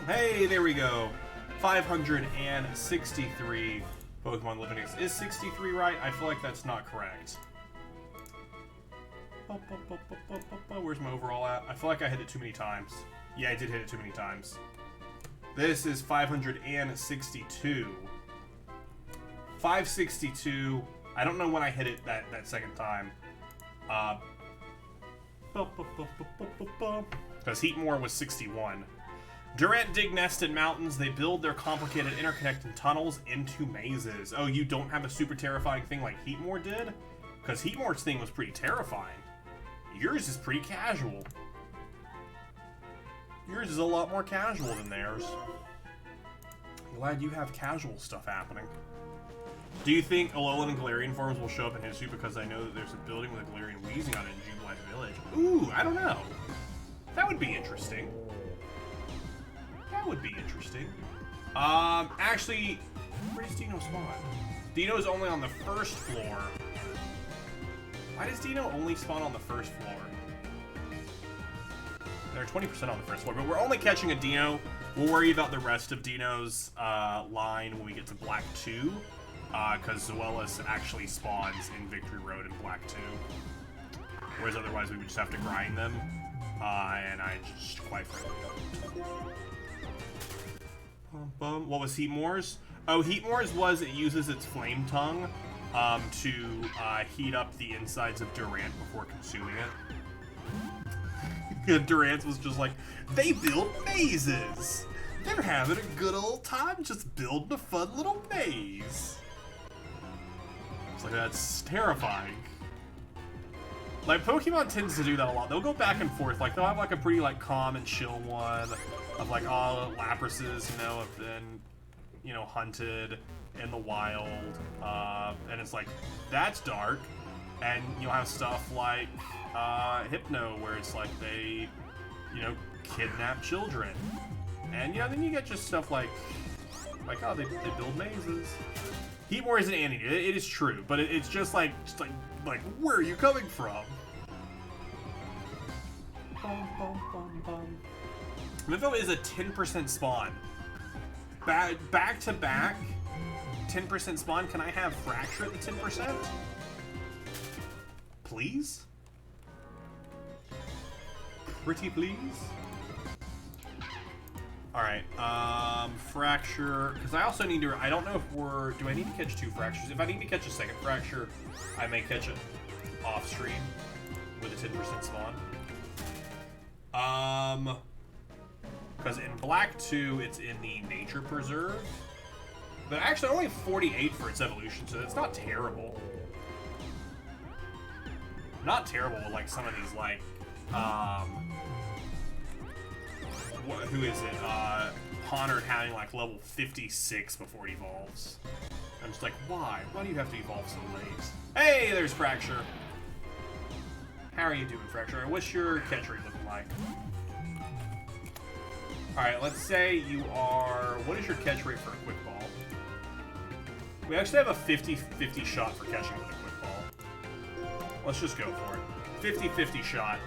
Hey, there we go. 563 Pokemon Living Dex. Is 63 right? I feel like that's not correct. Where's my overall at? I feel like I hit it too many times. Yeah, I did hit it too many times. This is 562. 562. I don't know when I hit it that second time. Because Heatmore was 61. Durant dig nest in mountains. They build their complicated interconnecting tunnels into mazes. Oh, you don't have a super terrifying thing like Heatmore did? Because Heatmore's thing was pretty terrifying. Yours is pretty casual. Yours is a lot more casual than theirs. I'm glad you have casual stuff happening. Do you think Alolan and Galarian forms will show up in history because I know that there's a building with a Galarian wheezing on it in Jubilife Village? Ooh, I don't know. That would be interesting. That would be interesting. Actually, where does Dino spawn? Dino's only on the first floor. Why does Dino only spawn on the first floor? They're 20% on the first floor, but we're only catching a Dino. We'll worry about the rest of Dino's line when we get to Black 2, because Zoelis actually spawns in Victory Road in Black 2. Whereas otherwise we would just have to grind them, and I just quite frankly don't. What was Heatmore's? Oh, Heatmore's was it uses its Flame Tongue to heat up the insides of Durant before consuming it. Durant was just like, they build mazes! They're having a good old time just building a fun little maze. It's like, that's terrifying. Like, Pokemon tends to do that a lot. They'll go back and forth. Like, they'll have, like, a pretty, like, calm and chill one of, like, all Laprases, you know, have been, you know, hunted in the wild. And it's like, that's dark. And you'll have stuff like Hypno, where it's like they, you know, kidnap children. And, you know, then you get just stuff like oh, they build mazes. Heatmore is an anteater. It is true, but it's just like, where are you coming from? Mifo is a 10% spawn. Back to back, 10% spawn. Can I have Fracture at the 10%? Please? Pretty please? Alright, Fracture, because I also need to, I don't know if do I need to catch 2 Fractures? If I need to catch a second Fracture, I may catch it off stream with a 10% spawn. Because in Black 2, it's in the Nature Preserve, but actually only 48 for its evolution, so it's not terrible. Not terrible with, like, some of these, like, who is it? Honor having like level 56 before it evolves. I'm just like, why? Why do you have to evolve so late? Hey, there's Fracture. How are you doing, Fracture? What's your catch rate looking like? Alright, let's say you are... What is your catch rate for a Quick Ball? We actually have a 50-50 shot for catching with a Quick Ball. Let's just go for it. 50-50 shot.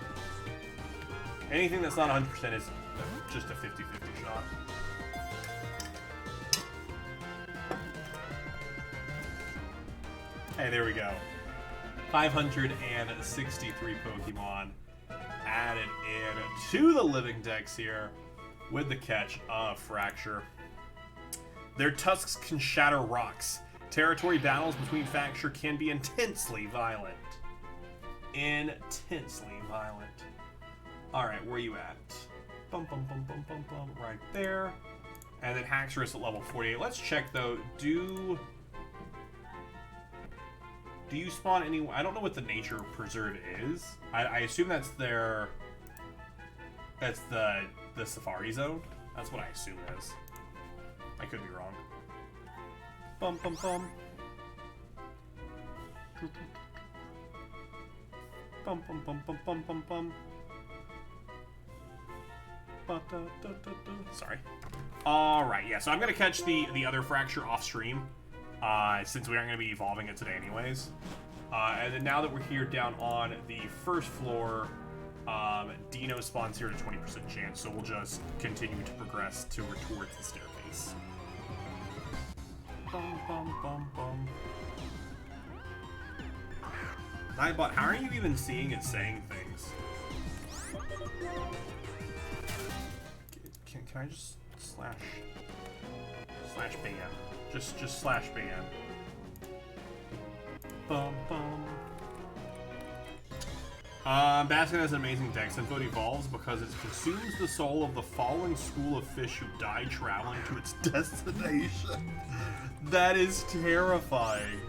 Anything that's not 100% is just a 50-50 shot. Hey, there we go. 563 Pokemon added in to the living dex here with the catch of Fracture. Their tusks can shatter rocks. Territory battles between Fracture can be intensely violent. Intensely violent. Alright, where you at? Bum, bum, bum, bum, bum, bum, right there. And then Haxorus at level 48. Let's check, though. Do you spawn any... I don't know what the Nature Preserve is. I assume that's their... That's the Safari Zone. That's what I assume it is. I could be wrong. Bum, bum, bum. Bum, bum, bum, bum, bum, bum, bum. Sorry. Alright, yeah, so I'm going to catch the other Fracture off stream, since we aren't going to be evolving it today anyways. And then now that we're here down on the first floor, Dino spawns here at a 20% chance, so we'll just continue to progress towards the staircase. Bum, bum, bum, bum. Nightbot, how are you even seeing it saying things? Can I just slash ban? Just slash ban. Bum bum. Bastion has an amazing dex. Info evolves because it consumes the soul of the fallen school of fish who died traveling to its destination. That is terrifying.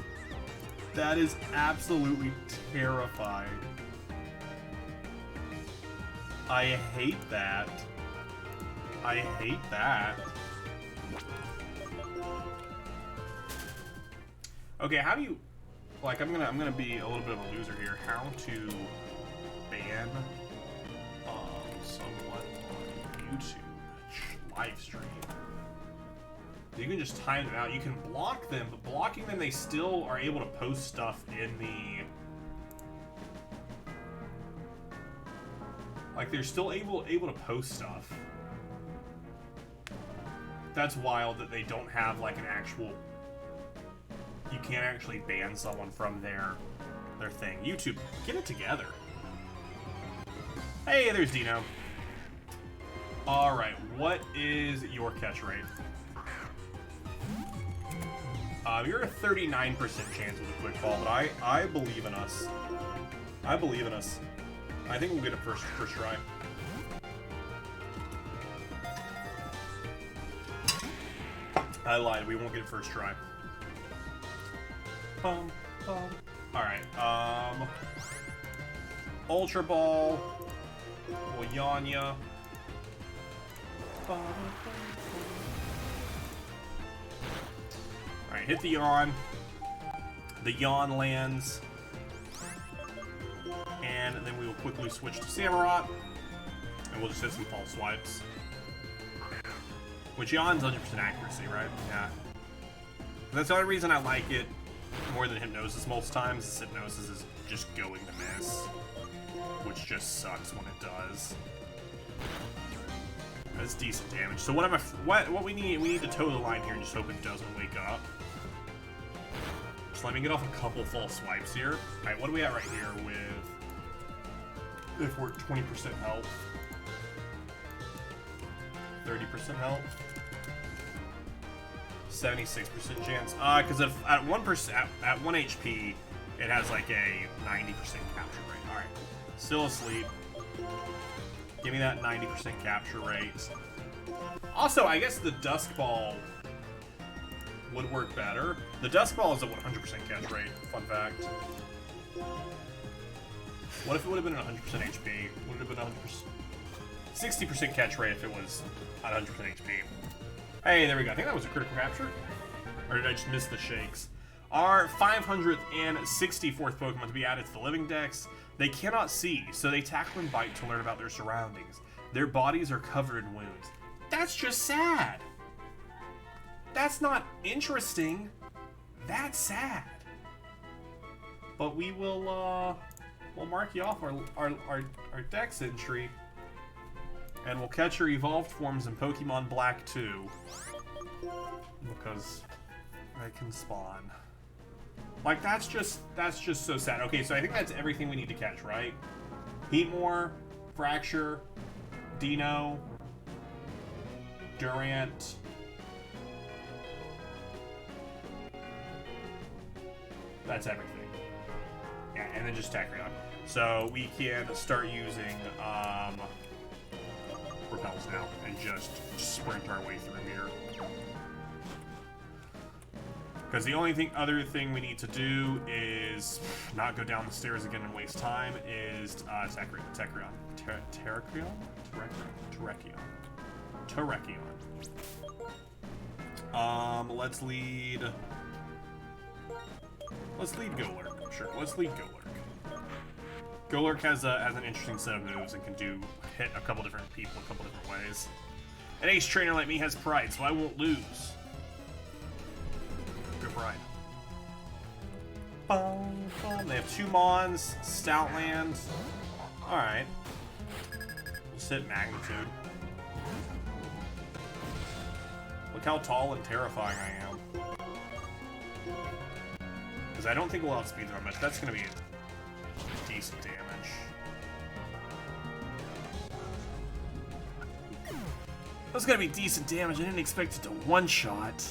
That is absolutely terrifying. I hate that. I hate that. Okay, how do you... Like, I'm gonna be a little bit of a loser here. How to ban someone on YouTube live stream. You can just time them out. You can block them, but blocking them, they still are able to post stuff in the... Like, they're still able to post stuff. That's wild that they don't have, like, an actual... You can't actually ban someone from their thing. YouTube, get it together. Hey, there's Dino. Alright, what is your catch rate? You're a 39% chance with a quick fall, but I believe in us. I believe in us. I think we'll get it first try. I lied, we won't get it first try. Alright, Ultra Ball. We'll yawn ya. Alright, hit the yawn. The yawn lands. And then we will quickly switch to Samurott. And we'll just hit some false swipes. Which yawn's 100% accuracy, right? Yeah. That's the only reason I like it more than Hypnosis most times, is Hypnosis is just going to miss. Which just sucks when it does. That's decent damage. So what we need to toe the line here and just hope it doesn't wake up. Just let me get off a couple false swipes here. Alright, what do we at right here with... If we're 20% health. 30% health. 76% chance. Because if at 1% at 1 HP, it has like a 90% capture rate. Alright. Still asleep. Give me that 90% capture rate. Also, I guess the Dusk Ball would work better. The Dusk Ball is a 100% catch rate. Fun fact. What if it would have been at 100% HP? Would it have been 100%? 60% catch rate if it was at 100% HP. Hey, there we go. I think that was a critical capture. Or did I just miss the shakes? Our 564th Pokemon to be added to the Living Dex. They cannot see, so they tackle and bite to learn about their surroundings. Their bodies are covered in wounds. That's just sad. That's not interesting. That's sad. But we will, we'll mark you off our Dex entry. And we'll catch your evolved forms in Pokemon Black 2. Because they can spawn. Like, that's just so sad. Okay, so I think that's everything we need to catch, right? Heatmore, Fracture, Dino, Durant. That's everything. Yeah, and then just Tachyon. So we can start using Repels now and just sprint our way through here. Because the only other thing we need to do is not go down the stairs again and waste time is Terrakion. Let's lead Golurk. Sure, let's lead Golurk. Golurk has an interesting set of moves and can hit a couple different people a couple different ways. An ace trainer like me has pride, so I won't lose. Good pride. They have 2 Mons, Stoutland. Alright. Let's hit Magnitude. Look how tall and terrifying I am. Because I don't think we'll outspeed them much. That's going to be decent damage. That's going to be decent damage. I didn't expect it to one-shot.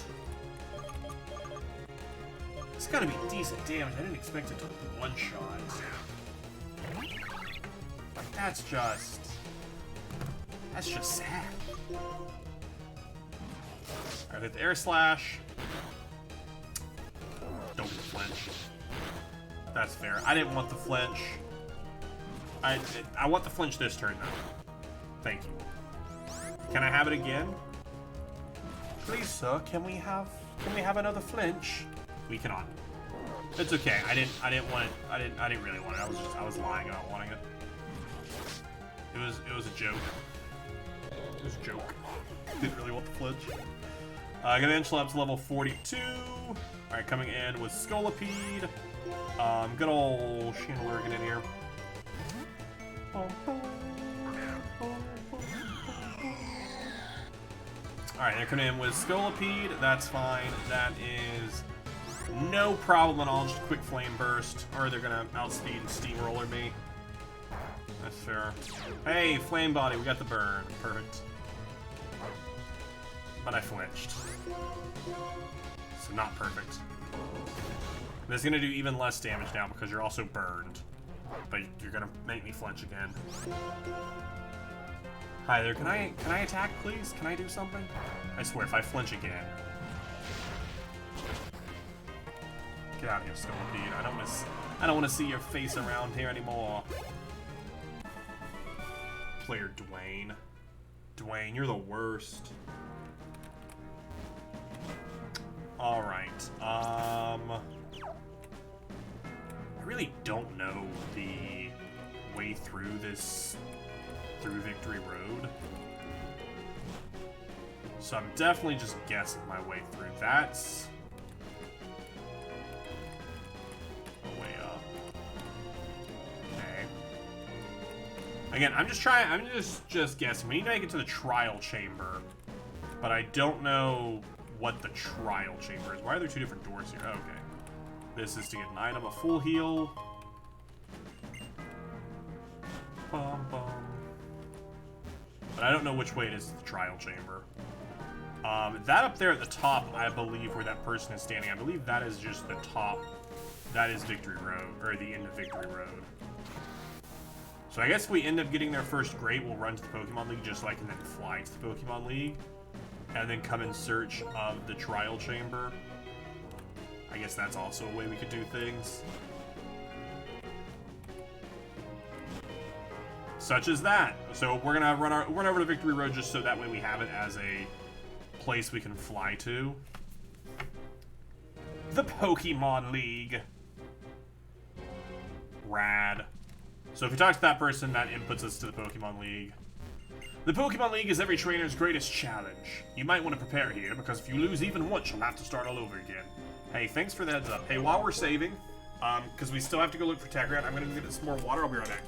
It's gotta be decent damage. I didn't expect it to one-shot. Like, that's just sad. Alright, hit the Air Slash. Don't get the flinch. That's fair. I didn't want the flinch. I want the flinch this turn, though. Thank you. Can I have it again? Please, sir, can we have another flinch? We cannot. It's okay. I didn't want it. I didn't really want it. I was lying about wanting it. It was a joke. It was a joke. Didn't really want the flinch. Command Schlepp's level 42. Alright, coming in with Scolipede. Good old Chandler in here. Alright, they're coming in with Scolipede. That's fine. That is no problem at all. Just a quick Flame Burst. Or they're gonna outspeed and Steamroller me. That's fair. Hey, Flame Body, we got the burn. Perfect. But I flinched. So not perfect. This is gonna do even less damage now because you're also burned. But you're gonna make me flinch again. Hi there, can I attack, please? Can I do something? I swear, if I flinch again. Get out of here, Scolipede. I don't wanna see your face around here anymore. Player Dwayne. Dwayne, you're the worst. Alright, I really don't know the way through Victory Road. So I'm definitely just guessing my way through. That's a way up. Okay. Again, I'm just guessing. We need to make it to the trial chamber. But I don't know what the trial chamber is. Why are there two different doors here? Okay. This is to get an item, a full heal. Bum, bum. But I don't know which way it is to the trial chamber. That up there at the top, I believe, where that person is standing, I believe that is just the top. That is Victory Road, or the end of Victory Road. So I guess if we end up getting there first, great, we'll run to the Pokemon League just like and then fly to the Pokemon League. And then come in search of the trial chamber. I guess that's also a way we could do things. Such as that. So we're gonna run over to Victory Road just so that way we have it as a place we can fly to. The Pokemon League. Rad. So if we talk to that person, that inputs us to the Pokemon League. The Pokemon League is every trainer's greatest challenge. You might want to prepare here, because if you lose even once, you'll have to start all over again. Hey, thanks for the heads up. Hey, while we're saving, because we still have to go look for Tegrat, I'm going to get some more water. I'll be right back.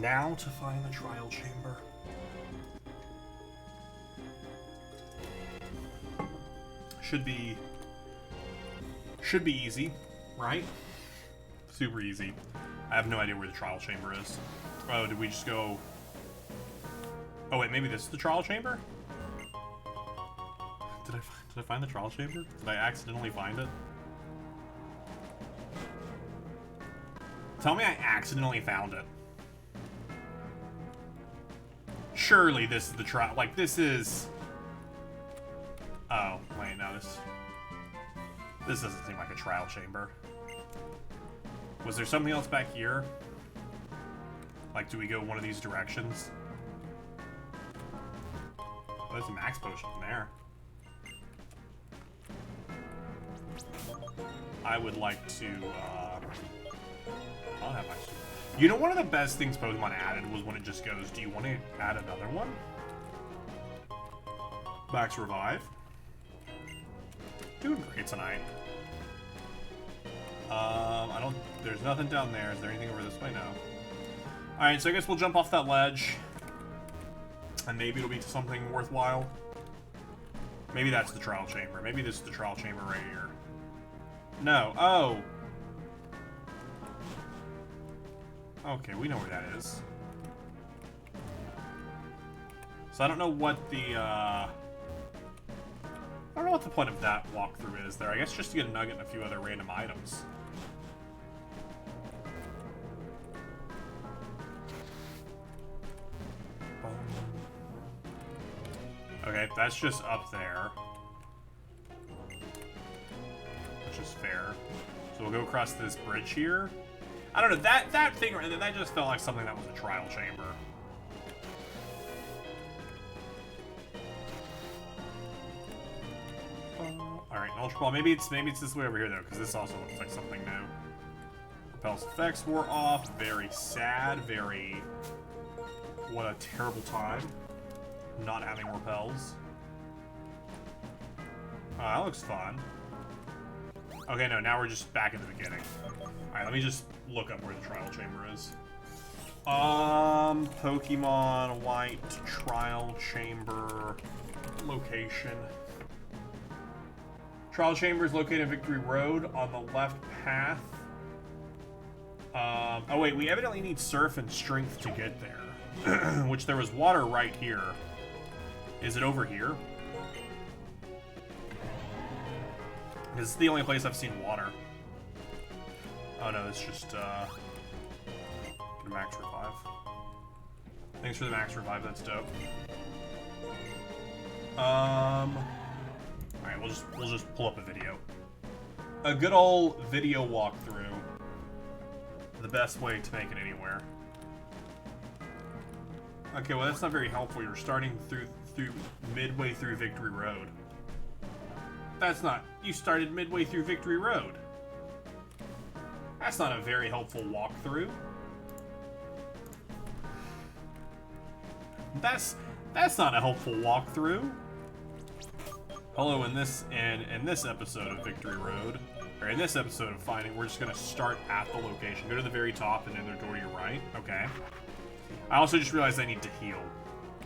Now to find the trial chamber. Should be easy, right? Super easy. I have no idea where the trial chamber is. Oh, did we just go... Oh wait, maybe this is the trial chamber? Did I find the trial chamber? Did I accidentally find it? Tell me I accidentally found it. Surely this is the trial. Like, this is... Oh, wait, no, this doesn't seem like a trial chamber. Was there something else back here? Like, do we go one of these directions? Oh, there's a max potion there. I would like to, I'll have my... You know, one of the best things Pokemon added was when it just goes, do you want to add another one? Max Revive. Doing great tonight. There's nothing down there. Is there anything over this way? No. Alright, so I guess we'll jump off that ledge. And maybe it'll be something worthwhile. Maybe that's the trial chamber. Maybe this is the trial chamber right here. No. Oh! Okay, we know where that is. So I don't know what the, I don't know what the point of that walkthrough is there. I guess just to get a nugget and a few other random items. Okay, that's just up there. Which is fair. So we'll go across this bridge here. I don't know, that thing, that just felt like something that was a trial chamber. Alright, Ultra Ball. Maybe it's this way over here, though, because this also looks like something new. Repel's effects wore off. Very sad. Very... What a terrible time. Not having repels. Oh, that looks fun. Okay, no, now we're just back at the beginning. Alright, let me just look up where the trial chamber is. Pokemon White Trial Chamber location. Trial Chamber is located in Victory Road on the left path. Oh wait, we evidently need Surf and Strength to get there. Which there was water right here. Is it over here? This is the only place I've seen water. Oh no, it's just, the Max Revive. Thanks for the Max Revive, that's dope. Alright, we'll just pull up a video. A good old video walkthrough. The best way to make it anywhere. Okay, well that's not very helpful. You're starting through midway through Victory Road. That's not... You started midway through Victory Road. That's not a very helpful walkthrough. That's not a helpful walkthrough. Hello, in this episode of Victory Road, or in this episode of Finding, we're just gonna start at the location. Go to the very top and then the door to your right. Okay. I also just realized I need to heal.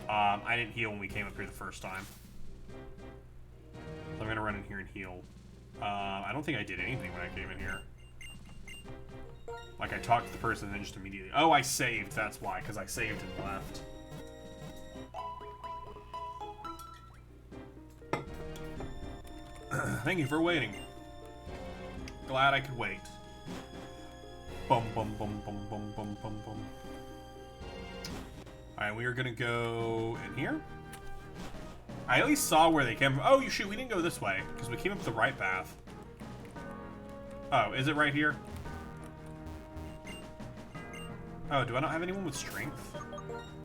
I didn't heal when we came up here the first time. So I'm gonna run in here and heal. I don't think I did anything when I came in here. Like, I talked to the person and then just immediately... Oh, I saved, that's why, because I saved and left. Thank you for waiting. Glad I could wait. Bum bum bum bum bum bum bum bum. Alright, we are gonna go in here. I at least saw where they came from. Oh, you shoot, we didn't go this way, because we came up the right path. Oh, is it right here? Oh, do I not have anyone with strength?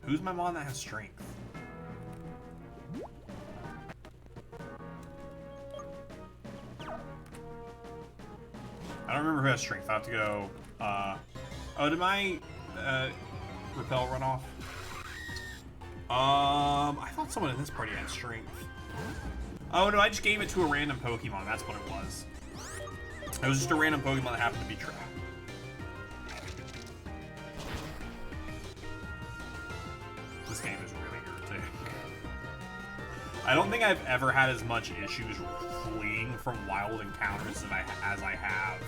Who's my mom that has strength? I don't remember who has strength. I have to go, oh, did my, repel run off? I thought someone in this party had strength. Oh, no, I just gave it to a random Pokemon. That's what it was. It was just a random Pokemon that happened to be trapped. This game is really irritating. I don't think I've ever had as much issues fleeing from wild encounters as I have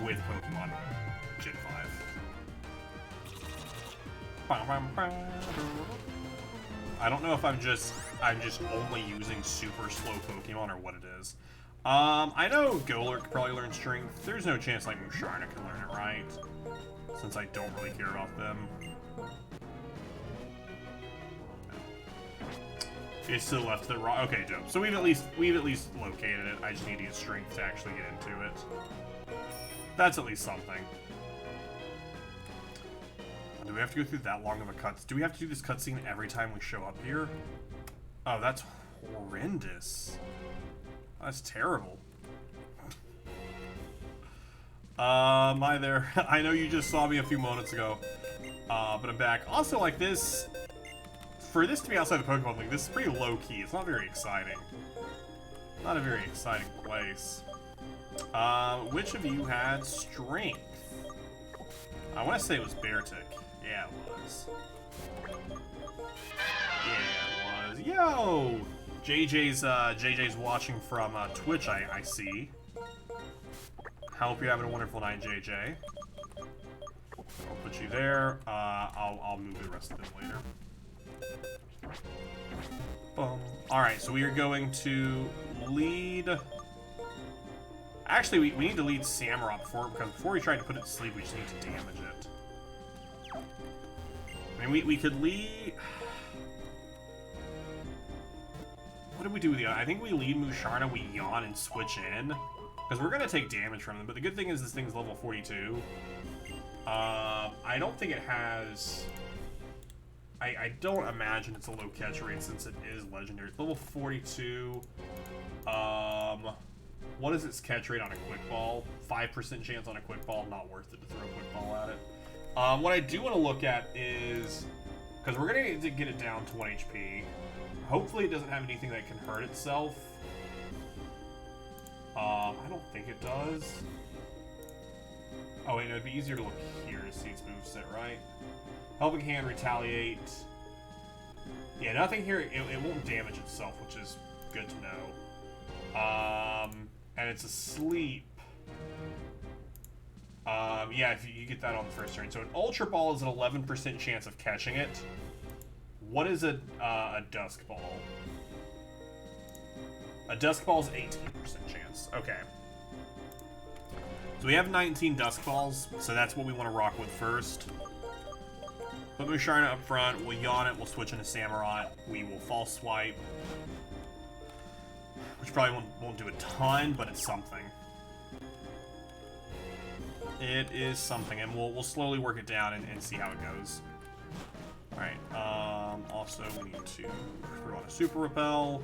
with Pokemon Gen 5. I don't know if I'm just only using super slow Pokemon or what it is. I know Golurk could probably learn Strength. There's no chance like Musharna can learn it, right? Since I don't really care about them. It's to the left of the rock. Okay, dope. So we've at least located it. I just need to get Strength to actually get into it. That's at least something. Do we have to go through that long of a cut? Do we have to do this cutscene every time we show up here? Oh, that's horrendous. That's terrible. Hi there. I know you just saw me a few moments ago, but I'm back. Also, like this, for this to be outside the Pokemon League, this is pretty low-key. It's not very exciting. Not a very exciting place. Which of you had strength? I want to say it was Beartick. Yeah, it was. Yeah, it was. Yo! JJ's watching from Twitch, I see. Hope you're having a wonderful night, JJ. I'll put you there. I'll move the rest of them later. Boom. Alright, so we are going to lead... Actually, we need to lead Samurott because before we try to put it to sleep, we just need to damage it. I mean, we could lead... What did we do with the... I think we lead Musharna, we yawn and switch in. Because we're going to take damage from them. But the good thing is this thing's level 42. I don't think it has... I don't imagine it's a low catch rate since it is legendary. It's level 42. What is its catch rate on a quick ball? 5% chance on a quick ball. Not worth it to throw a quick ball at it. What I do want to look at is... Because we're going to get it down to 1 HP. Hopefully it doesn't have anything that can hurt itself. I don't think it does. Oh wait, no, it'd be easier to look here to see its moveset, right? Helping Hand, Retaliate. Yeah, nothing here. It won't damage itself, which is good to know. And it's asleep. Yeah, if you get that on the first turn. So an Ultra Ball is an 11% chance of catching it. What is a Dusk Ball? A Dusk Ball is 18% chance. Okay. So we have 19 Dusk Balls, so that's what we want to rock with first. Put Musharna up front, we'll yawn it, we'll switch into Samurott, we will False Swipe. Which probably won't do a ton, but it's something. It is something, and we'll slowly work it down and see how it goes. Alright, also we need to throw on a Super Repel.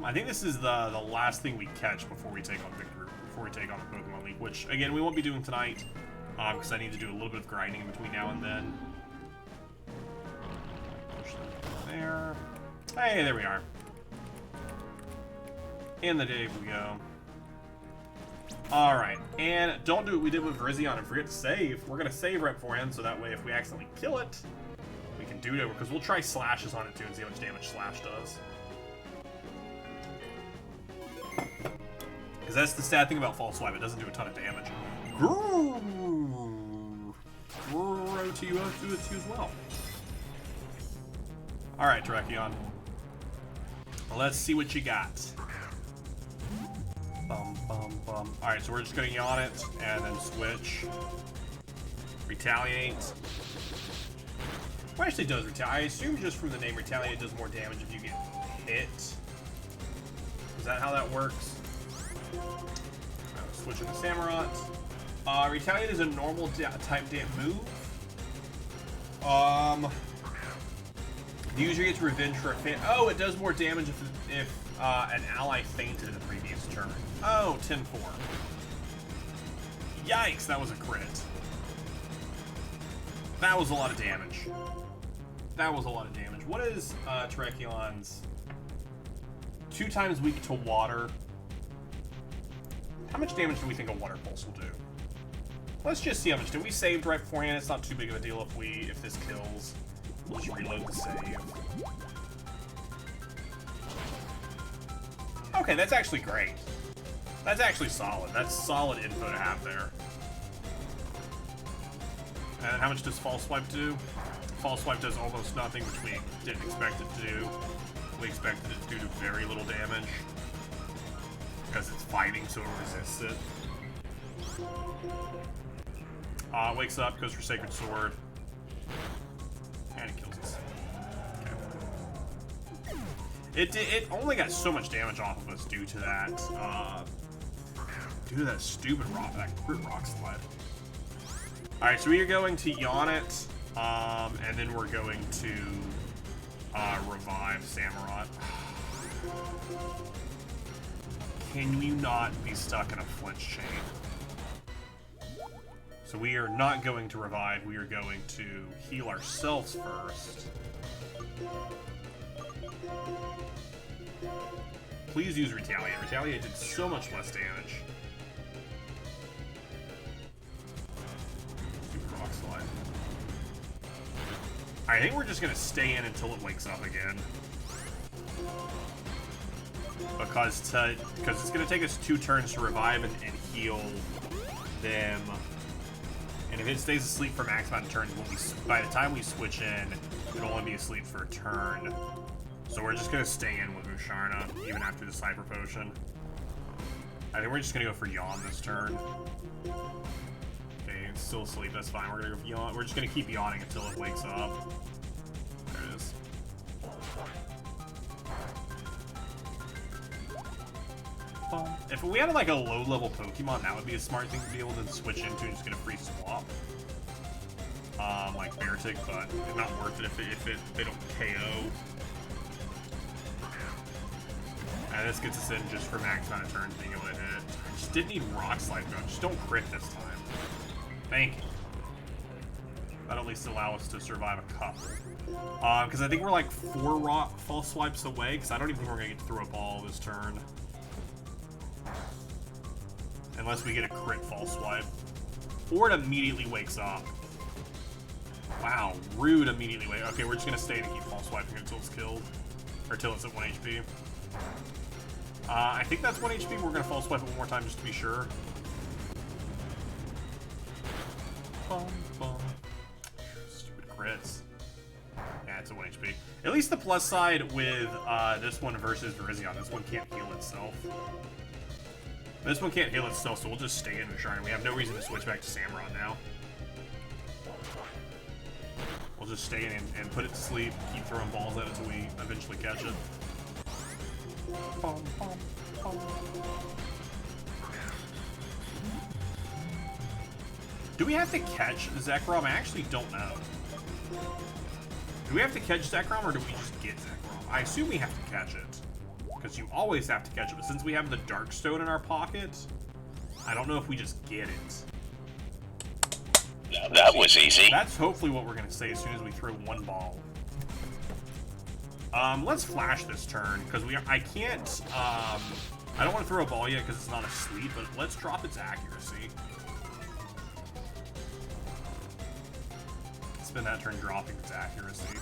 I think this is the last thing we catch before we take on the Pokemon League, which again we won't be doing tonight, because I need to do a little bit of grinding in between now and then. Push that there. Hey, there we are. In the day we go. Alright, and don't do what we did with Virizion and forget to save. We're gonna save right beforehand, so that way if we accidentally kill it, we can do it over, because we'll try Slashes on it too and see how much damage Slash does. Because that's the sad thing about False Swipe, it doesn't do a ton of damage. Grow to you as well. Alright, Terrakion. Let's see what you got. Alright, so we're just gonna yawn it and then switch. Retaliate. What actually does retaliate? I assume just from the name Retaliate does more damage if you get hit. Is that how that works? Switching to Samurott. Retaliate is a normal type move. The user gets revenge for a faint. Oh, it does more damage if an ally fainted in the previous turn. Oh, 10-4. Yikes, that was a crit. That was a lot of damage. That was a lot of damage. What is Terrakion's 2 times weak to water? How much damage do we think a Water Pulse will do? Let's just see how much. We saved right beforehand. It's not too big of a deal if this kills. We'll just reload the save. Okay, that's actually great. That's actually solid. That's solid info to have there. And how much does False Swipe do? False Swipe does almost nothing, which we didn't expect it to do. We expected it to do very little damage. Because it's fighting, so it resists it. Wakes up, goes for Sacred Sword. And it kills us. Okay. It only got so much damage off of us due to that, stupid rock, that crit rock slide. Alright, so we are going to yawn it, and then we're going to, revive Samurott. Can you not be stuck in a flinch chain? So we are not going to revive, we are going to heal ourselves first. Please use Retaliate. Retaliate did so much less damage. Super Rock Slide. I think we're just going to stay in until it wakes up again. Because it's going to take us 2 turns to revive and heal them. And if it stays asleep for max amount of turns, by the time we switch in, it'll only be asleep for a turn. So we're just going to stay in with Musharna, even after the Cyber Potion. I think we're just going to go for Yawn this turn. Okay, it's still asleep, that's fine. We're going to go for Yawn. We're just going to keep yawning until it wakes up. There it is. If we had like a low-level Pokemon, that would be a smart thing to be able to switch into and just get a free swap. Like Beartic, but it's not worth it if they don't KO. And this gets us in just for max amount of turns being able to hit. I just didn't need Rock Slide though. Just don't crit this time. Thank you. That'll at least allow us to survive a couple. Because I think we're like 4 rock false swipes away, because I don't even think we're going to get to throw a ball this turn. Unless we get a crit false swipe. Or it immediately wakes up. Wow, rude immediately wake. Okay, we're just going to stay to keep false swiping until it's killed. Or until it's at 1 HP. I think that's 1 HP. We're going to false swipe it one more time just to be sure. Bum, bum. Stupid crits. Yeah, it's a 1 HP. At least the plus side with this one versus Virizion, this one can't heal itself. This one can't heal itself, so we'll just stay in the Shrine. We have no reason to switch back to Samurott now. We'll just stay in and put it to sleep, keep throwing balls at it until we eventually catch it. Bum, bum, bum. Do we have to catch Zekrom? I actually don't know. Do we have to catch Zekrom, or do we just get Zekrom? I assume we have to catch it. Because you always have to catch it, but since we have the Dark Stone in our pocket, I don't know if we just get it. That was easy. That's hopefully what we're going to say as soon as we throw one ball. Let's flash this turn, because I can't, I don't want to throw a ball yet because it's not asleep, but let's drop its accuracy. Spend that turn dropping its accuracy.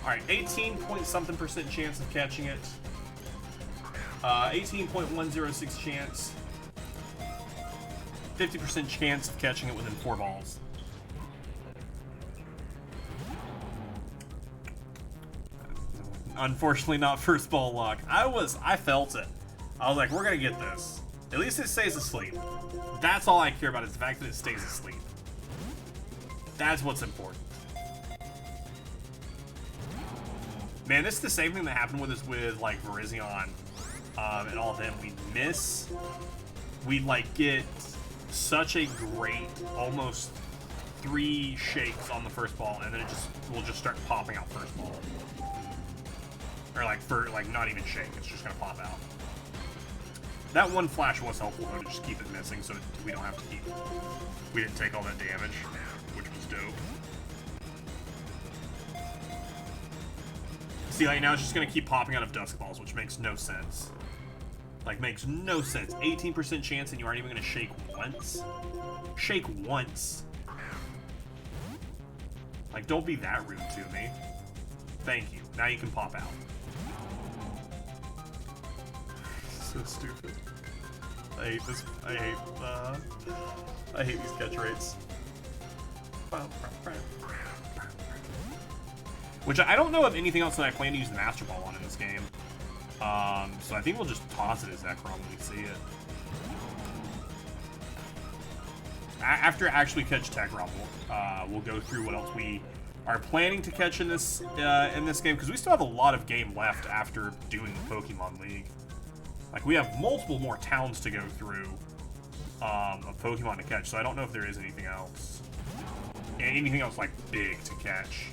Alright, 18 point something % chance of catching it. 18.106 chance. 50% chance of catching it within 4 balls. Unfortunately, not first ball luck. I felt it. I was like, we're gonna get this. At least it stays asleep. That's all I care about is the fact that it stays asleep. That's what's important. Man, this is the same thing that happened with us with like Virizion and all of them. We'd like get such a great almost 3 shakes on the first ball, and then we'll just start popping out first ball. Or like not even shake, it's just gonna pop out. That one flash was helpful though, to just keep it missing so we don't have to we didn't take all that damage, which was dope. See, like now it's just gonna keep popping out of Dusk Balls, which makes no sense. Like, makes no sense. 18% chance and you aren't even gonna shake once? Shake once. Like, don't be that rude to me. Thank you. Now you can pop out. So stupid. I hate this. I hate these catch rates. Which I don't know of anything else that I plan to use the Master Ball on in this game. So I think we'll just toss it as Zekrom when we see it. After I actually catch Zekrom, we'll go through what else we are planning to catch in this game, because we still have a lot of game left after doing the Pokemon League. Like, we have multiple more towns to go through of Pokemon to catch, so I don't know if there is anything else. Anything else, like, big to catch.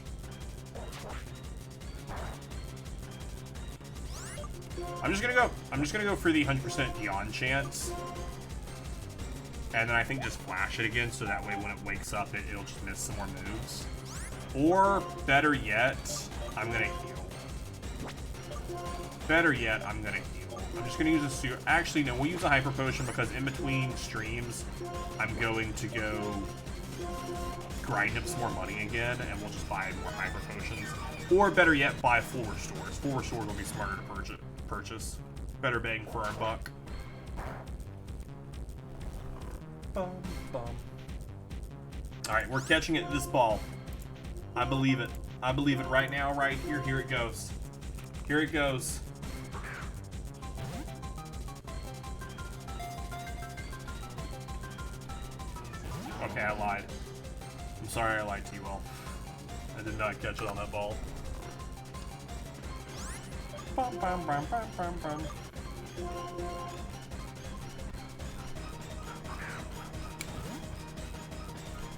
I'm just gonna go for the 100% Yawn chance. And then I think just flash it again, so that way when it wakes up, it'll just miss some more moves. Or, better yet, I'm gonna heal. Better yet, I'm gonna heal. I'm just gonna use a super. Actually, no, we'll use a Hyper Potion because in between streams, I'm going to go grind up some more money again, and we'll just buy more Hyper Potions. Or, better yet, buy full restores. Full restores will be smarter to purchase. Better bang for our buck. Bum, bum. Alright, we're catching it this ball. I believe it. I believe it right now, right here. Here it goes. Here it goes. Okay, I lied. I'm sorry I lied to you all. I did not catch it on that ball. Bum, bum, bum, bum, bum, bum.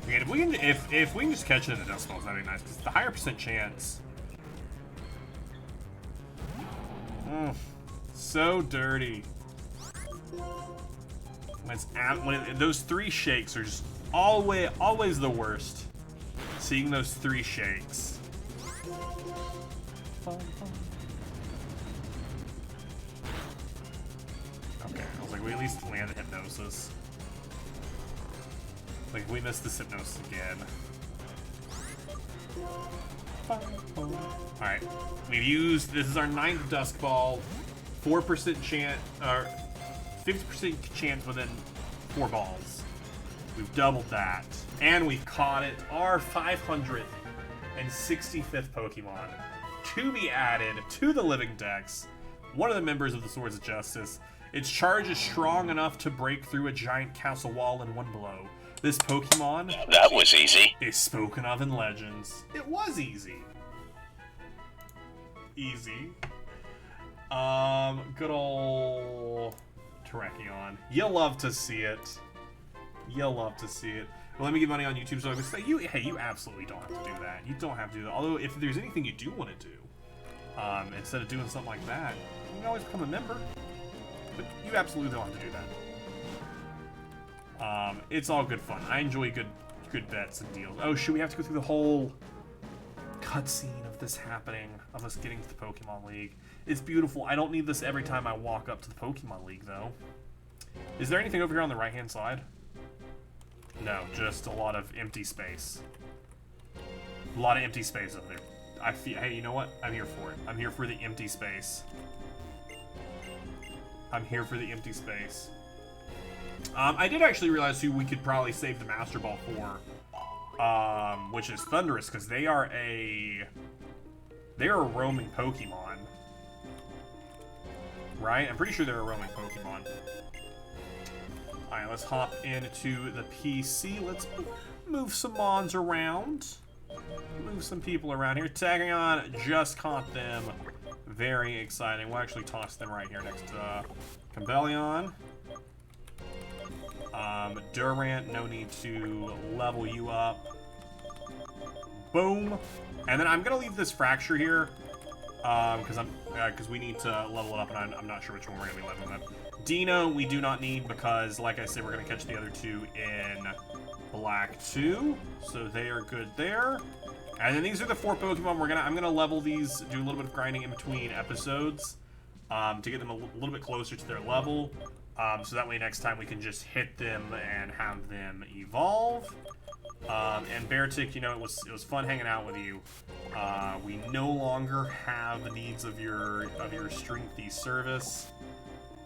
Again, if we can just catch it in the dust balls, that'd be nice. Because the higher percent chance. So dirty. When those 3 shakes are just always the worst. Seeing those 3 shakes. Okay, I was like, we at least land the hypnosis. Like, if we miss this hypnosis again. Alright, we've used, this is our 9th Dusk Ball. 4% chance, or 50% chance within 4 balls. We've doubled that. And we've caught it, our 565th Pokemon. To be added to the Living Dex. One of the members of the Swords of Justice. Its charge is strong enough to break through a giant castle wall in one blow. This Pokemon... That was easy. ...is spoken of in legends. It was easy. Easy. Good ol' Terrakion. You'll love to see it. You'll love to see it. Well, let me give money on YouTube so I can say, hey, you absolutely don't have to do that. You don't have to do that. Although, if there's anything you do want to do, instead of doing something like that, you can always become a member. But you absolutely don't have to do that. It's all good fun. I enjoy good bets and deals. Oh, shoot, we have to go through the whole cutscene of this happening, of us getting to the Pokemon League. It's beautiful. I don't need this every time I walk up to the Pokemon League, though. Is there anything over here on the right-hand side? No, just a lot of empty space. A lot of empty space over there. I feel, hey, you know what? I'm here for it. I'm here for the empty space. I'm here for the empty space. I did actually realize who we could probably save the Master Ball for, which is Thundurus, because they are a roaming Pokemon. Right? I'm pretty sure they're a roaming Pokemon. Alright, let's hop into the PC. Let's move some Mons around. Move some people around here. Tagging on, just caught them. Very exciting. We'll actually toss them right here next to Combellion. Durant, no need to level you up. Boom. And then I'm gonna leave this Fracture here. Because we need to level it up, and I'm not sure which one we're gonna be leveling up. Dino, we do not need because, like I said, we're gonna catch the other 2 in Black 2, so they are good there. And then these are the 4 Pokemon I'm gonna level these, do a little bit of grinding in between episodes, to get them a little bit closer to their level, so that way next time we can just hit them and have them evolve. And Beartic, you know, it was fun hanging out with you. We no longer have the needs of your strengthy service,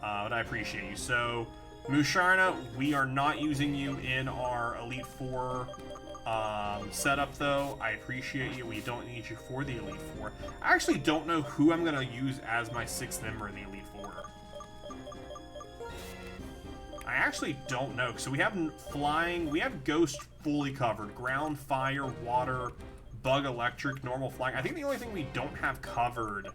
but I appreciate you. So, Musharna, we are not using you in our Elite Four setup, though. I appreciate you. We don't need you for the Elite Four. I actually don't know who I'm gonna use as my 6th member in the Elite Four. I actually don't know. So we have flying, we have Ghost fully covered. Ground, fire, water, bug, electric, normal flying. I think the only thing we don't have covered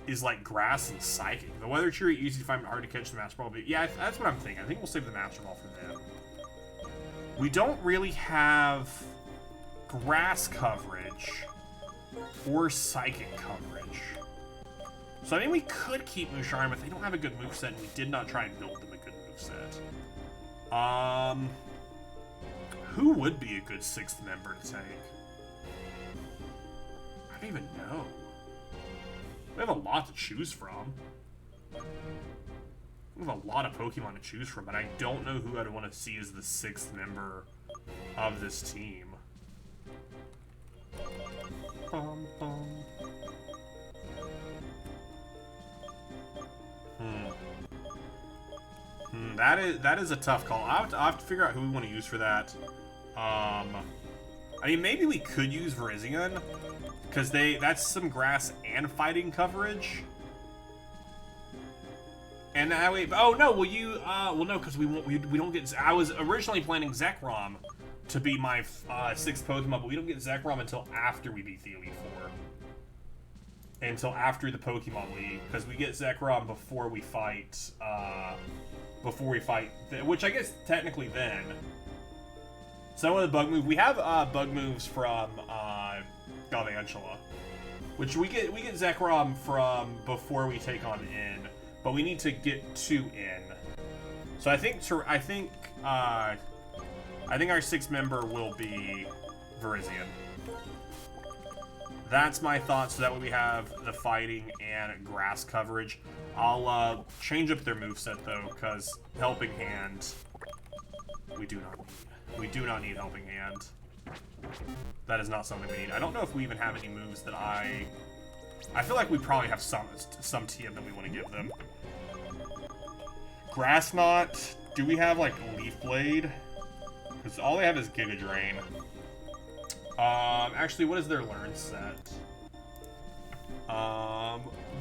is like grass and psychic. The weather cheery, easy to find, hard to catch the Master Ball. But yeah, that's what I'm thinking. I think we'll save the Master Ball for them. We don't really have grass coverage or psychic coverage. So I mean, we could keep Musharna, but they don't have a good moveset, and we did not try and build them a good moveset. Who would be a good 6th member to take? I don't even know. We have a lot to choose from. We have a lot of Pokemon to choose from, but I don't know who I'd want to see as the 6th member of this team. That is a tough call. I'll have to figure out who we want to use for that. I mean, maybe we could use Virizion, because that's some grass and fighting coverage. And that way, oh no, well no, because we don't get. I was originally planning Zekrom to be my 6th Pokemon, but we don't get Zekrom until after we beat the Elite Four. until after the Pokemon League, because we get Zekrom before we fight, which I guess technically then. Some of the bug moves, we have bug moves from Galvantula, which we get Zekrom from before we take on N, but we need to get to N. So I think our 6th member will be Virizion. That's my thoughts, so that way we have the fighting and grass coverage. I'll change up their moveset though, because Helping Hand, we do not need Helping Hand. That is not something we need. I don't know if we even have any moves that I feel like we probably have some TM that we want to give them. Grass Knot, do we have like Leaf Blade? Because all they have is Giga Drain. Actually, what is their learn set?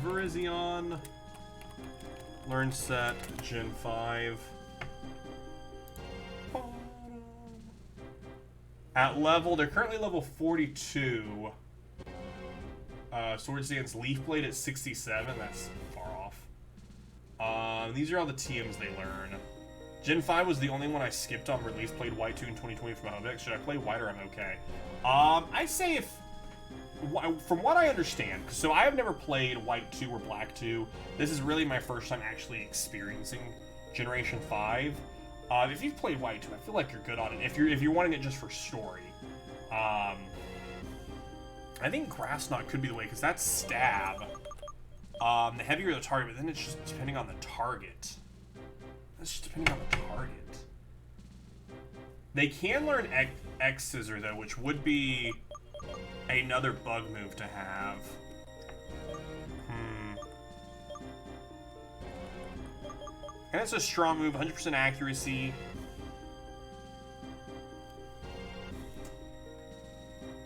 Virizion, learn set, Gen 5. At level, they're currently level 42. Swords Dance Leaf Blade at 67, that's far off. These are all the TMs they learn. Gen 5 was the only one I skipped on release, played White 2 in 2020 from Hovex. Should I play White or I'm okay? I say from what I understand, so I have never played White 2 or Black 2. This is really my first time actually experiencing Generation 5. If you've played White 2, I feel like you're good on it. If you're wanting it just for story. I think Grass Knot could be the way, because that's stab. The heavier the target, but then it's just depending on the target. That's just depending on the target. They can learn X Scissor, though, which would be another bug move to have. And it's a strong move, 100% accuracy.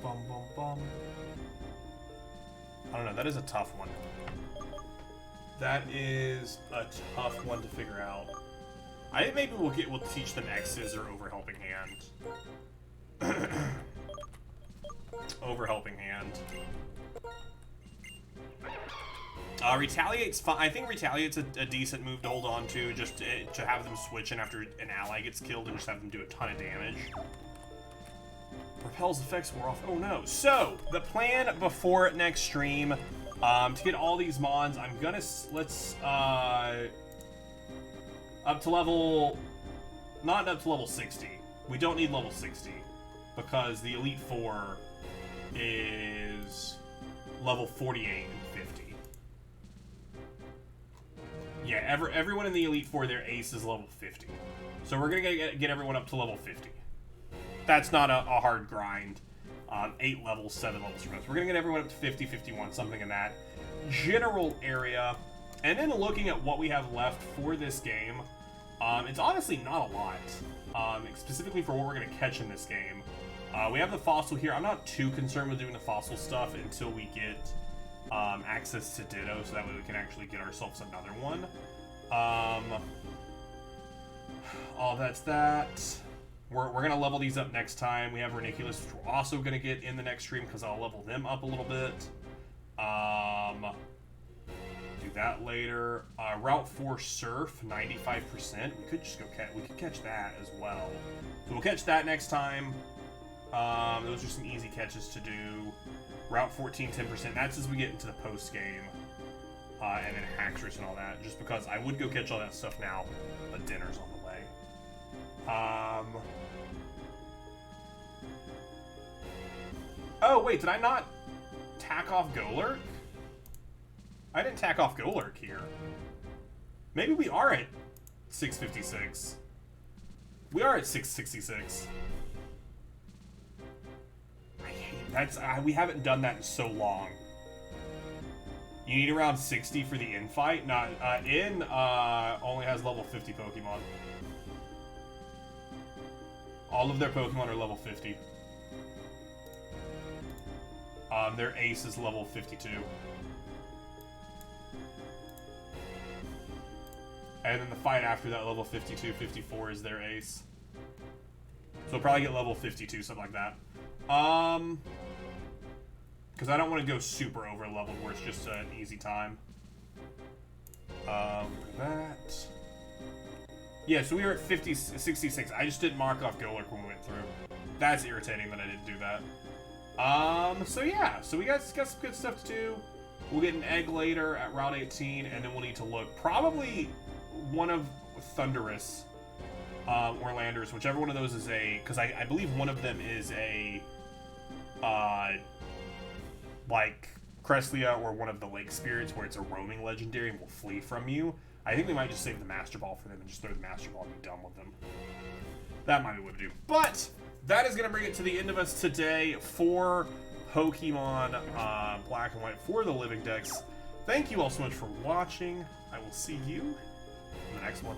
Bum, bum, bum. I don't know, that is a tough one. That is a tough one to figure out. I think maybe we'll teach them X Scissor over Helping Hand. Over Helping Hand. Retaliate's fine. I think Retaliate's a decent move to hold on to, just to have them switch in after an ally gets killed and just have them do a ton of damage. Repel's effects wore off. Oh no. So, the plan before next stream, to get all these mons, I'm gonna, up to level, not up to level 60. We don't need level 60, because the Elite Four is level 48 and 50. Yeah, everyone in the Elite Four, their ace is level 50. So we're gonna get everyone up to level 50. That's not a hard grind. 8 levels, 7 levels from us. We're gonna get everyone up to 50, 51, something in that general area. And then looking at what we have left for this game, it's honestly not a lot, specifically for what we're gonna catch in this game. We have the fossil here. I'm not too concerned with doing the fossil stuff until we get access to Ditto, so that way we can actually get ourselves another one. All that's that. We're going to level these up next time. We have Reniculus, which we're also going to get in the next stream, because I'll level them up a little bit. Do that later. Route 4 Surf, 95%. We could just go we could catch that as well. So we'll catch that next time. Those are some easy catches to do. Route 14, 10%. That's as we get into the post-game. And then Haxorus and all that. Just because I would go catch all that stuff now, but dinner's on the way. Oh, wait, did I not tack off Golurk? I didn't tack off Golurk here. Maybe we are at 656. We are at 666. I hate that's we haven't done that in so long. You need around 60 for the in-fight. Not in only has level 50 Pokemon. All of their Pokemon are level 50. Their ace is level 52. And then the fight after that, level 52, 54 is their ace. So we'll probably get level 52, something like that. Because I don't want to go super over leveled where it's just an easy time. That. Yeah, so we were at 66. I just didn't mark off Golurk when we went through. That's irritating that I didn't do that. So yeah, so we got some good stuff to do. We'll get an egg later at Route 18, and then we'll need to look probably one of Thunderous or Landers, whichever one of those is a, because I believe one of them is a like Creslia or one of the Lake Spirits where it's a roaming legendary and will flee from you. I think we might just save the Master Ball for them and just throw the Master Ball and be done with them. That might be what to do. But that is going to bring it to the end of us today for Pokemon Black and White for the Living Dex. Thank you all so much for watching. I will see you in the next one.